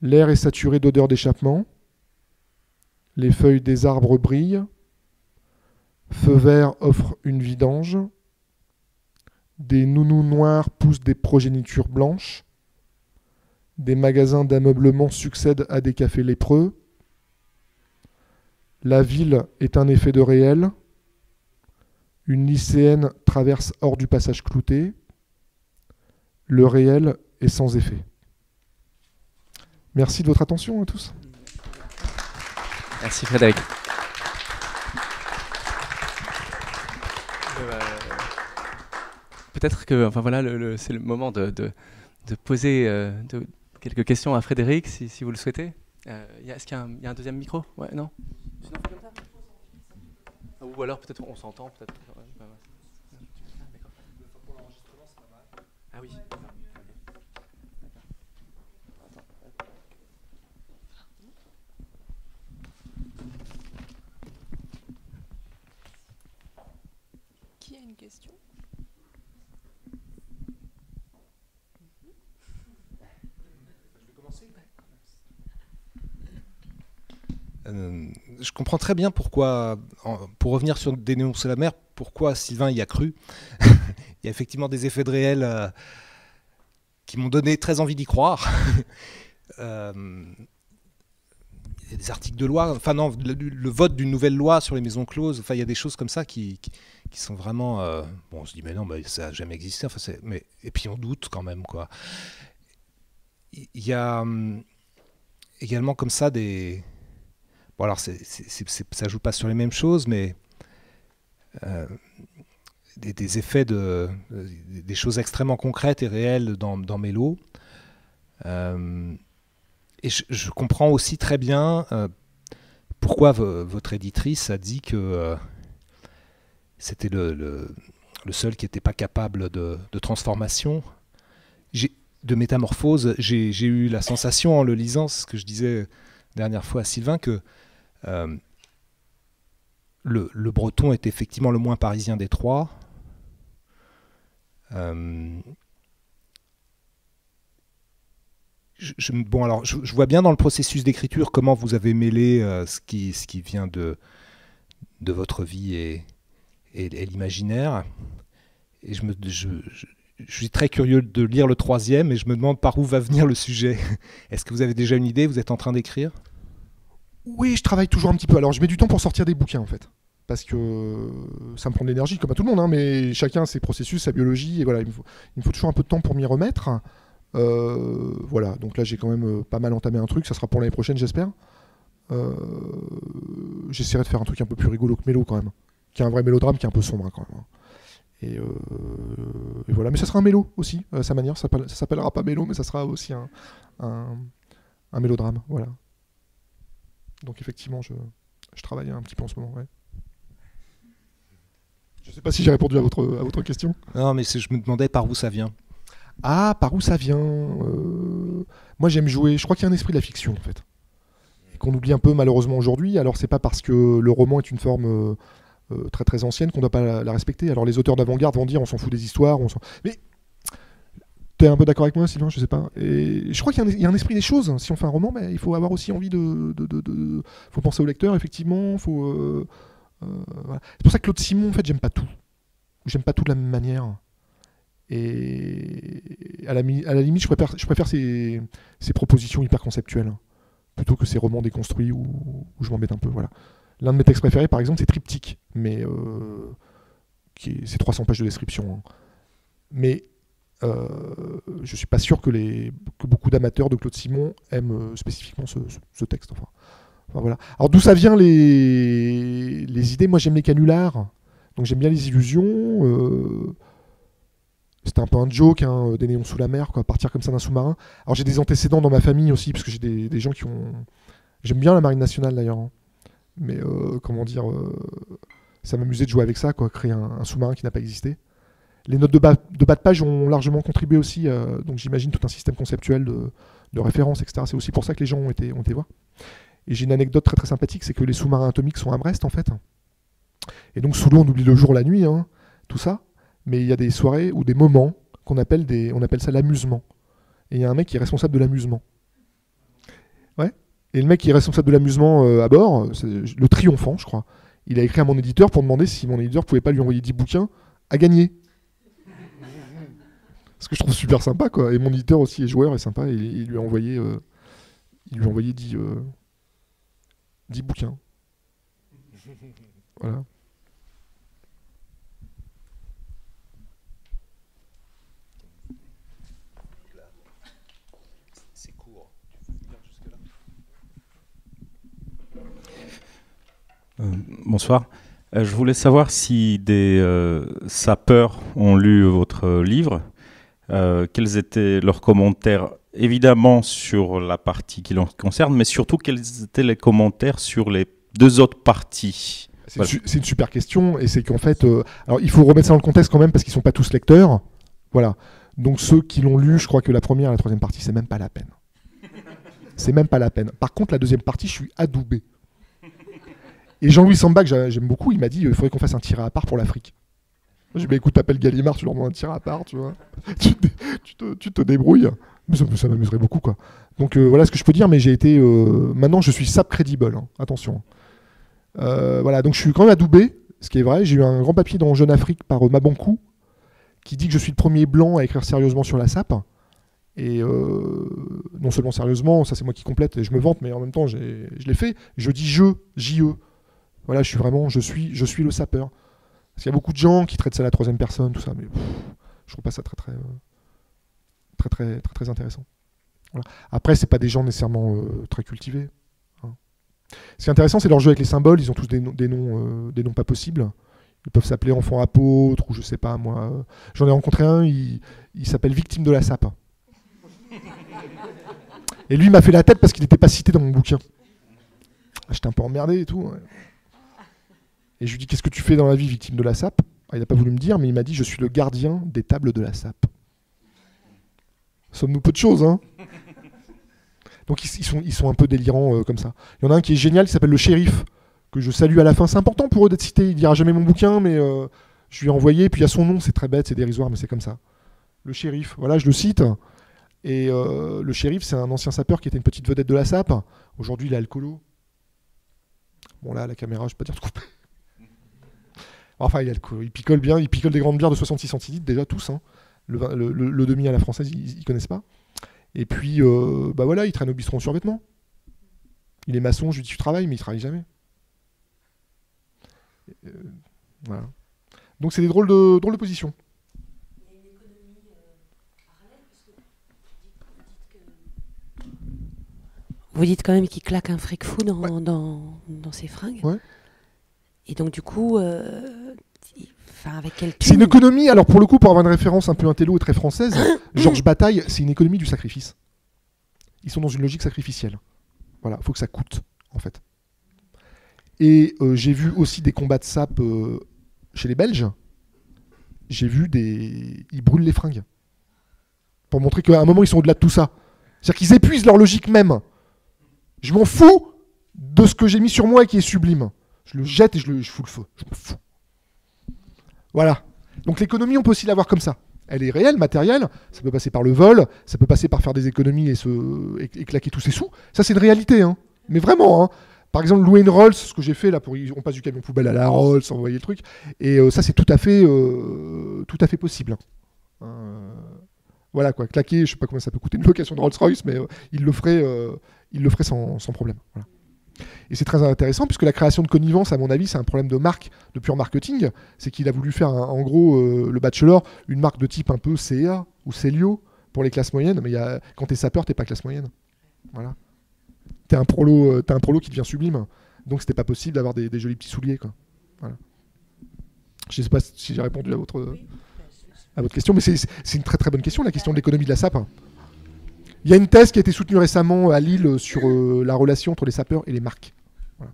S2: L'air est saturé d'odeurs d'échappement, les feuilles des arbres brillent, feu vert offre une vidange, des nounous noirs poussent des progénitures blanches, des magasins d'ameublement succèdent à des cafés lépreux, la ville est un effet de réel, une lycéenne traverse hors du passage clouté, le réel est sans effet. Merci de votre attention à tous.
S1: Merci Frédéric. Peut-être que, enfin voilà, c'est le moment de poser quelques questions à Frédéric, si vous le souhaitez. Est-ce qu'il y a un deuxième micro? Ouais, non. Sinon, on fait comme ça. Ou alors peut-être on s'entend, peut-être. Ah oui.
S3: Qui a une question?
S4: Je comprends très bien pourquoi, pour revenir sur Dénoncer la mer, pourquoi Sylvain y a cru. Il y a effectivement des effets de réel qui m'ont donné très envie d'y croire. Il y a des articles de loi, enfin non, le vote d'une nouvelle loi sur les maisons closes, enfin il y a des choses comme ça qui sont vraiment... bon, on se dit mais non, ça n'a jamais existé, enfin, et puis on doute quand même, quoi. Il y a également comme ça des... Bon alors ça joue pas sur les mêmes choses, mais des effets des choses extrêmement concrètes et réelles dans Mélo. Et je comprends aussi très bien pourquoi votre éditrice a dit que c'était le seul qui n'était pas capable de transformation, de métamorphose. J'ai eu la sensation en le lisant, ce que je disais dernière fois à Sylvain, que le breton est effectivement le moins parisien des trois. Bon, alors, je vois bien dans le processus d'écriture comment vous avez mêlé ce qui vient de votre vie et l'imaginaire. Et je suis très curieux de lire le troisième et je me demande par où va venir le sujet. Est-ce que vous avez déjà une idée? Vous êtes en train d'écrire?
S2: Oui, je travaille toujours un petit peu. Alors, je mets du temps pour sortir des bouquins, en fait. Parce que ça me prend de l'énergie, comme à tout le monde, hein, mais chacun ses processus, sa biologie, et voilà, il me faut toujours un peu de temps pour m'y remettre. Voilà, donc là j'ai quand même pas mal entamé un truc, ça sera pour l'année prochaine j'espère. J'essaierai de faire un truc un peu plus rigolo que Mélo quand même, qui est un vrai mélodrame qui est un peu sombre hein, quand même. Et voilà, mais ça sera un mélo aussi, à sa manière, ça s'appellera pas Mélo, mais ça sera aussi un mélodrame, voilà. Donc effectivement je travaille un petit peu en ce moment, ouais. Je sais pas si j'ai répondu à votre question.
S4: Non, mais je me demandais par où ça vient.
S2: Ah, par où ça vient Moi j'aime jouer, je crois qu'il y a un esprit de la fiction en fait. Et qu'on oublie un peu malheureusement aujourd'hui. Alors c'est pas parce que le roman est une forme très très ancienne qu'on doit pas la respecter. Alors les auteurs d'avant-garde vont dire on s'en fout des histoires, mais t'es un peu d'accord avec moi Sylvain, je sais pas. Et je crois qu'il y a un esprit des choses. Si on fait un roman, il faut avoir aussi envie faut penser au lecteur effectivement, voilà. C'est pour ça que Claude Simon en fait j'aime pas tout. J'aime pas tout de la même manière. Et à la limite, je préfère ces propositions hyper conceptuelles plutôt que ces romans déconstruits où je m'embête un peu. Voilà. L'un de mes textes préférés, par exemple, c'est Triptyque, mais c'est 300 pages de description. Hein. Mais je suis pas sûr que beaucoup d'amateurs de Claude Simon aiment spécifiquement ce texte. Enfin, voilà. Alors d'où ça vient les idées? Moi, j'aime les canulars. Donc j'aime bien les illusions. C'était un peu un joke, hein, des néons sous la mer, quoi, partir comme ça d'un sous-marin. Alors j'ai des antécédents dans ma famille aussi, parce que j'ai des gens qui ont... J'aime bien la marine nationale d'ailleurs. Hein. Mais comment dire, ça m'amusait de jouer avec ça, quoi, créer un sous-marin qui n'a pas existé. Les notes de bas de page ont largement contribué aussi, donc j'imagine tout un système conceptuel de référence, etc. C'est aussi pour ça que les gens ont été voir. Et j'ai une anecdote très très sympathique, c'est que les sous-marins atomiques sont à Brest en fait. Et donc sous l'eau on oublie le jour, la nuit, hein, tout ça. Mais il y a des soirées ou des moments on appelle ça l'amusement. Et il y a un mec qui est responsable de l'amusement. Ouais. Et le mec qui est responsable de l'amusement à bord, c'est le Triomphant, je crois. Il a écrit à mon éditeur pour demander si mon éditeur pouvait pas lui envoyer 10 bouquins à gagner. Ce que je trouve super sympa, quoi. Et mon éditeur aussi est joueur et sympa. Et il lui a envoyé, 10 bouquins. Voilà.
S4: C'est court.
S5: Bonsoir. Je voulais savoir si des sapeurs ont lu votre livre. Quels étaient leurs commentaires, évidemment sur la partie qui les concerne, mais surtout quels étaient les commentaires sur les 2 autres parties.
S2: Voilà. C'est une super question, et c'est qu'en fait, alors il faut remettre ça dans le contexte quand même, parce qu'ils ne sont pas tous lecteurs. Voilà. Donc ceux qui l'ont lu, je crois que la première et la 3e partie, c'est même pas la peine. C'est même pas la peine. Par contre, la 2e partie, je suis adoubé. Et Jean-Louis Samba, que j'aime beaucoup, il m'a dit il faudrait qu'on fasse un tiré à part pour l'Afrique. J'ai dit, bah, écoute, t'appelles Gallimard, tu leur demandes un tiré à part, tu vois. tu te débrouilles. Mais ça m'amuserait beaucoup, quoi. Donc voilà ce que je peux dire, mais j'ai été... maintenant, je suis SAP crédible, hein. Attention. Voilà, donc je suis quand même adoubé, ce qui est vrai. J'ai eu un grand papier dans Jeune Afrique par Mabankou, qui dit que je suis le premier blanc à écrire sérieusement sur la SAP. Et non seulement sérieusement, ça c'est moi qui complète, et je me vante, mais en même temps, je l'ai fait. Je dis J-E. Voilà, je suis le sapeur. Parce qu'il y a beaucoup de gens qui traitent ça à la 3e personne, tout ça, mais je trouve pas ça très intéressant. Voilà. Après, c'est pas des gens nécessairement très cultivés. Hein. Ce qui est intéressant, c'est leur jeu avec les symboles. Ils ont tous des noms pas possibles. Ils peuvent s'appeler enfant apôtre, ou je sais pas, moi. J'en ai rencontré un, il s'appelle Victime de la Sape. Et lui, il m'a fait la tête parce qu'il n'était pas cité dans mon bouquin. J'étais un peu emmerdé et tout. Ouais. Et je lui dis, qu'est-ce que tu fais dans la vie, victime de la SAP? Il n'a pas voulu me dire, mais il m'a dit, je suis le gardien des tables de la SAP. Sommes-nous peu de choses, hein? Donc ils sont un peu délirants comme ça. Il y en a un qui est génial, qui s'appelle le shérif, que je salue à la fin. C'est important pour eux d'être cités. Il dira jamais mon bouquin, mais je lui ai envoyé. Puis il y a son nom, c'est très bête, c'est dérisoire, mais c'est comme ça. Le shérif, voilà, je le cite. Et le shérif, c'est un ancien sapeur qui était une petite vedette de la SAP. Aujourd'hui, il est alcoolo. Bon là, la caméra, je ne vais pas dire de couper. Enfin, il picole bien, il picole des grandes bières de 66 centilitres, déjà tous. Hein. Le demi à la française, ils ne connaissent pas. Et puis, bah voilà, il traîne au bistrot en survêtement. Il est maçon, je lui dis tu travailles, mais il ne travaille jamais. Voilà. Donc c'est des drôles de positions.
S6: Il y a une économie parallèle, puisque vous dites quand même qu'il claque un fric fou dans ses fringues.
S2: Ouais.
S6: Et donc du coup, avec quel
S2: c'est une économie, alors pour le coup, pour avoir une référence un peu intello et très française, Georges Bataille, c'est une économie du sacrifice. Ils sont dans une logique sacrificielle. Voilà, il faut que ça coûte, en fait. Et j'ai vu aussi des combats de sape chez les Belges. J'ai vu ils brûlent les fringues. Pour montrer qu'à un moment, ils sont au-delà de tout ça. C'est-à-dire qu'ils épuisent leur logique même. Je m'en fous de ce que j'ai mis sur moi et qui est sublime. Je le jette et je fous le feu. Je m'en fous. Voilà. Donc l'économie, on peut aussi l'avoir comme ça. Elle est réelle, matérielle. Ça peut passer par le vol. Ça peut passer par faire des économies et claquer tous ses sous. Ça, c'est une réalité. Hein. Mais vraiment. Hein. Par exemple, louer une Rolls, ce que j'ai fait, là, on passe du camion poubelle à la Rolls, envoyer le truc. Et ça, c'est tout à fait possible. Voilà, quoi. Claquer, je ne sais pas combien ça peut coûter une location de Rolls-Royce, mais il le ferait sans problème. Voilà. Et c'est très intéressant puisque la création de connivence, à mon avis, c'est un problème de marque, de pur marketing. C'est qu'il a voulu faire, en gros, le bachelor, une marque de type un peu CA ou Célio pour les classes moyennes. Mais quand t'es sapeur, t'es pas classe moyenne. Voilà. T'es un prolo qui devient sublime. Donc c'était pas possible d'avoir des jolis petits souliers, quoi. Voilà. Je ne sais pas si j'ai répondu à votre question, mais c'est une très très bonne question, la question de l'économie de la sape. Il y a une thèse qui a été soutenue récemment à Lille sur la relation entre les sapeurs et les marques. Voilà.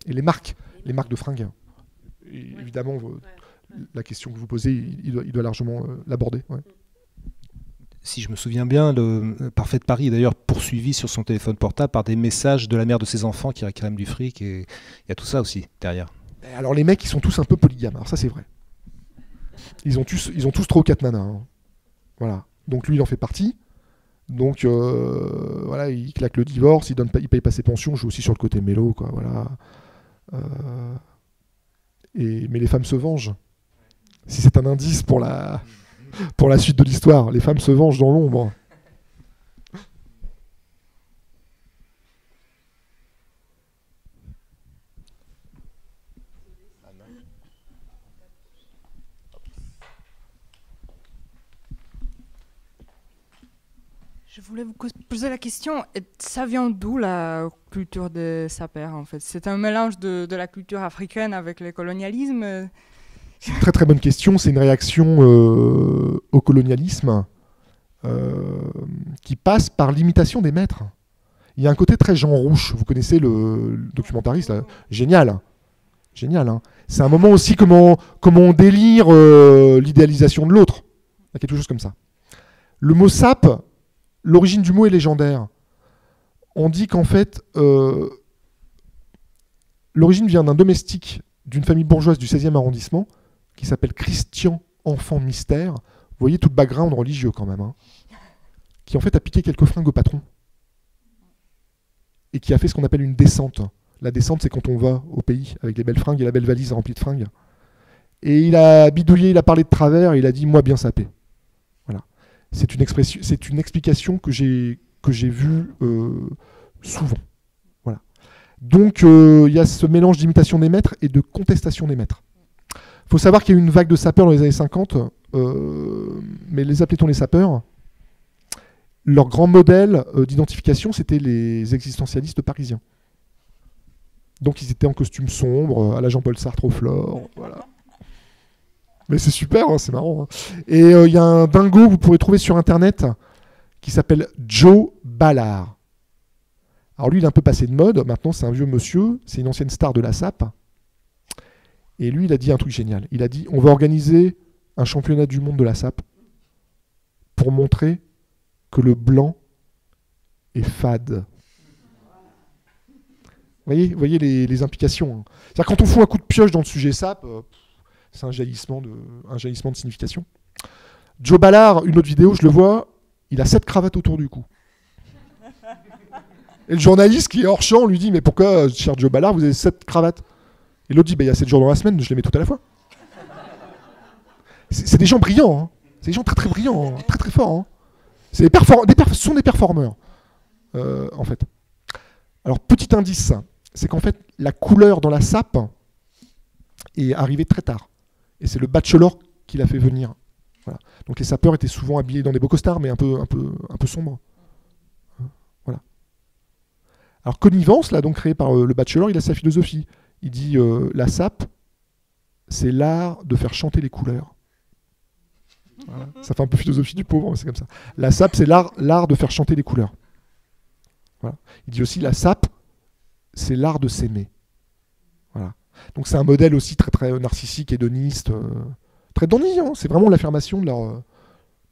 S2: Et les marques de fringues. Et évidemment, la question que vous posez, il doit largement l'aborder. Ouais.
S4: Si je me souviens bien, le Parfait de Paris est d'ailleurs poursuivi sur son téléphone portable par des messages de la mère de ses enfants qui réclament du fric, et il y a tout ça aussi derrière.
S2: Alors les mecs, ils sont tous un peu polygames. Alors ça, c'est vrai. Ils ont tous 3 ou 4 nanas. Hein. Voilà. Donc lui, il en fait partie. Donc voilà, il claque le divorce, il paye pas ses pensions, joue aussi sur le côté mélo, quoi. Voilà. Mais les femmes se vengent. Si c'est un indice pour la suite de l'histoire, les femmes se vengent dans l'ombre.
S3: Je voulais vous poser la question, ça vient d'où la culture des sapeurs en fait? C'est un mélange de la culture africaine avec le colonialisme?
S2: C'est une très très bonne question, c'est une réaction au colonialisme qui passe par l'imitation des maîtres. Il y a un côté très Jean Rouch, vous connaissez le documentariste, là. Génial. Génial, hein. C'est un moment aussi comment on délire l'idéalisation de l'autre. Il y a quelque chose comme ça. Le mot sape, l'origine du mot est légendaire. On dit qu'en fait, l'origine vient d'un domestique d'une famille bourgeoise du 16e arrondissement qui s'appelle Christian Enfant Mystère. Vous voyez tout le background religieux quand même. Hein. Qui en fait a piqué quelques fringues au patron. Et qui a fait ce qu'on appelle une descente. La descente, c'est quand on va au pays avec les belles fringues et la belle valise remplie de fringues. Et il a bidouillé, il a parlé de travers et il a dit « moi bien sapé ». Voilà. C'est une explication que j'ai vue souvent. Voilà. Donc il y a ce mélange d'imitation des maîtres et de contestation des maîtres. Il faut savoir qu'il y a eu une vague de sapeurs dans les années 50, mais les appelait-on les sapeurs? Leur grand modèle d'identification, c'était les existentialistes parisiens. Donc ils étaient en costume sombre, à la Jean-Paul Sartre au Flore, voilà. Mais c'est super, hein, c'est marrant. Hein. Et il y a un dingo que vous pourrez trouver sur Internet qui s'appelle Joe Ballard. Alors lui, il est un peu passé de mode. Maintenant, c'est un vieux monsieur. C'est une ancienne star de la SAP. Et lui, il a dit un truc génial. Il a dit, on va organiser un championnat du monde de la SAP pour montrer que le blanc est fade. Vous voyez les implications. Hein. C'est-à-dire quand on fout un coup de pioche dans le sujet SAP, c'est un jaillissement de signification. Joe Ballard, une autre vidéo, je le vois, il a 7 cravates autour du cou. Et le journaliste qui est hors champ lui dit « Mais pourquoi, cher Joe Ballard, vous avez 7 cravates ?» Et l'autre dit « Il y a 7 jours dans la semaine, je les mets toutes à la fois. » C'est des gens brillants. Hein. C'est des gens très très brillants, hein. Très très forts. Hein. Ce sont des performeurs, en fait. Alors, petit indice, c'est qu'en fait, la couleur dans la SAP est arrivée très tard. Et c'est le bachelor qui l'a fait venir. Voilà. Donc les sapeurs étaient souvent habillés dans des beaux costards, mais un peu sombres. Voilà. Alors Connivence, là, donc créé par le bachelor, il a sa philosophie. Il dit la SAP, c'est l'art de faire chanter les couleurs. Voilà. Ça fait un peu philosophie du pauvre, mais c'est comme ça. La SAP, c'est l'art de faire chanter les couleurs. Voilà. Il dit aussi la SAP, c'est l'art de s'aimer. Voilà. Donc c'est un modèle aussi très très narcissique, hédoniste, très dandy, hein. C'est vraiment l'affirmation de leur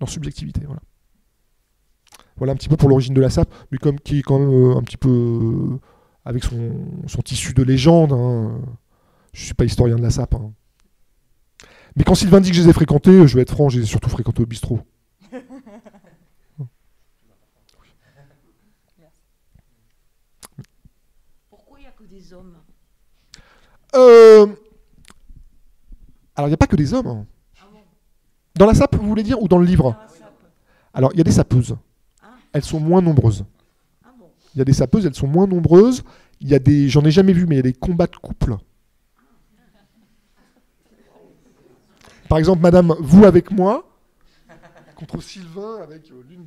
S2: subjectivité. Voilà. Voilà un petit peu pour l'origine de la SAP, mais qui est quand même un petit peu avec son tissu de légende. Hein. Je ne suis pas historien de la SAP. Hein. Mais quand Sylvain dit que je les ai fréquentés, je vais être franc, je les ai surtout fréquentés au bistrot.
S6: Pourquoi il n'y a que des hommes?
S2: Alors, il n'y a pas que des hommes. Hein. Dans la SAP, vous voulez dire, ou dans le livre? Alors, il y a des sapeuses. Elles sont moins nombreuses. Il y a des sapeuses, elles sont moins nombreuses. Il y a des, j'en ai jamais vu, mais il y a des combats de couple. Par exemple, madame, vous avec moi, contre Sylvain avec l'une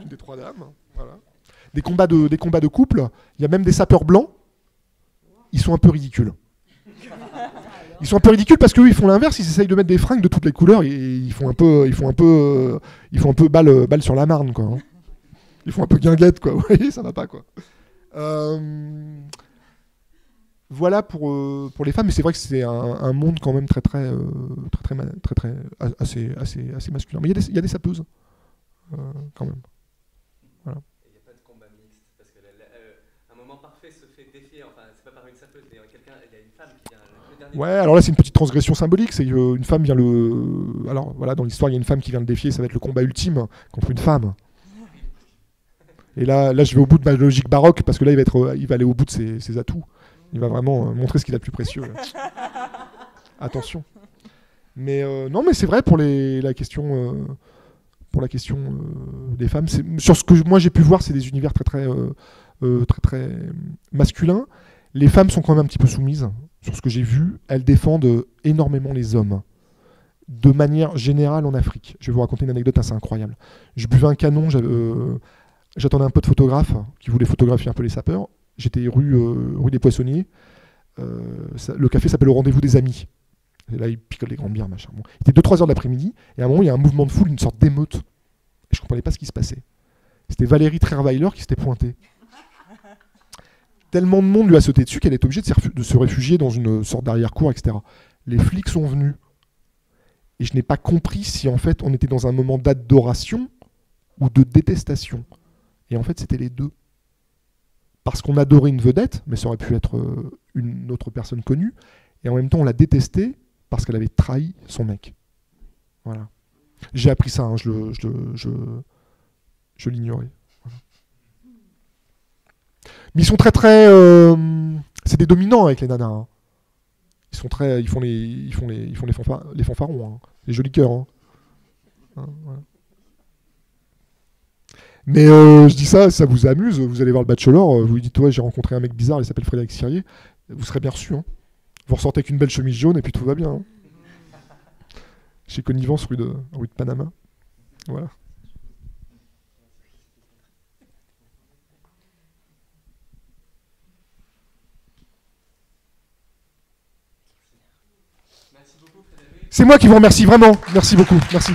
S2: des 3 dames. Voilà. Des combats de couple. Il y a même des sapeurs blancs. Ils sont un peu ridicules. Ils sont un peu ridicules parce qu'eux, ils font l'inverse, ils essayent de mettre des fringues de toutes les couleurs et ils font un peu balle sur la Marne, quoi. Hein. Ils font un peu guinguette, quoi. Vous voyez, ça va pas, quoi. Voilà pour les femmes, mais c'est vrai que c'est un monde quand même assez masculin. Mais il y a des sapeuses, quand même. Voilà.
S1: Il n'y a pas de combat mixte, parce que un moment parfait se fait défier, enfin c'est pas par une sapeuse, mais il y a une femme qui vient le dernier.
S2: Ouais, alors là c'est une petite transgression symbolique, c'est qu'une femme vient alors voilà, dans l'histoire il y a une femme qui vient le défier, ça va être le combat ultime contre une femme. Et là je vais au bout de ma logique baroque, parce que là il va aller au bout de ses atouts. Il va vraiment montrer ce qu'il a de plus précieux. Là. Attention. Mais non, mais c'est vrai pour la question des femmes. Sur ce que moi j'ai pu voir, c'est des univers très masculins. Les femmes sont quand même un petit peu soumises. Sur ce que j'ai vu, elles défendent énormément les hommes. De manière générale en Afrique. Je vais vous raconter une anecdote assez incroyable. Je buvais un canon, j'attendais un peu de photographe qui voulait photographier un peu les sapeurs. J'étais rue des Poissonniers. Le café s'appelle Le Rendez-vous des Amis. Et là, ils picolent les grandes bières, machin. Bon. Il était 2-3 heures de l'après-midi, et à un moment, il y a un mouvement de foule, une sorte d'émeute. Et je ne comprenais pas ce qui se passait. C'était Valérie Trierweiler qui s'était pointée. Tellement de monde lui a sauté dessus qu'elle est obligée de se réfugier dans une sorte d'arrière-cour, etc. Les flics sont venus. Et je n'ai pas compris si, en fait, on était dans un moment d'adoration ou de détestation. Et en fait, c'était les deux. Parce qu'on adorait une vedette, mais ça aurait pu être une autre personne connue, et en même temps on la détestait parce qu'elle avait trahi son mec. Voilà. J'ai appris ça, hein, je l'ignorais. Voilà. Mais ils sont très c'est des dominants avec les nanas. Hein. Ils font les fanfarons, hein. Les jolis cœurs. Hein. Hein, voilà. Mais je dis ça, ça vous amuse, vous allez voir le Bachelor, vous lui dites ouais j'ai rencontré un mec bizarre, il s'appelle Frédéric Sirier, vous serez bien reçu. Hein. Vous ressortez avec une belle chemise jaune et puis tout va bien. Hein. Chez Connivence, rue de Panama. Voilà.
S1: Merci beaucoup, Frédéric.
S2: C'est moi qui vous remercie vraiment. Merci beaucoup. Merci.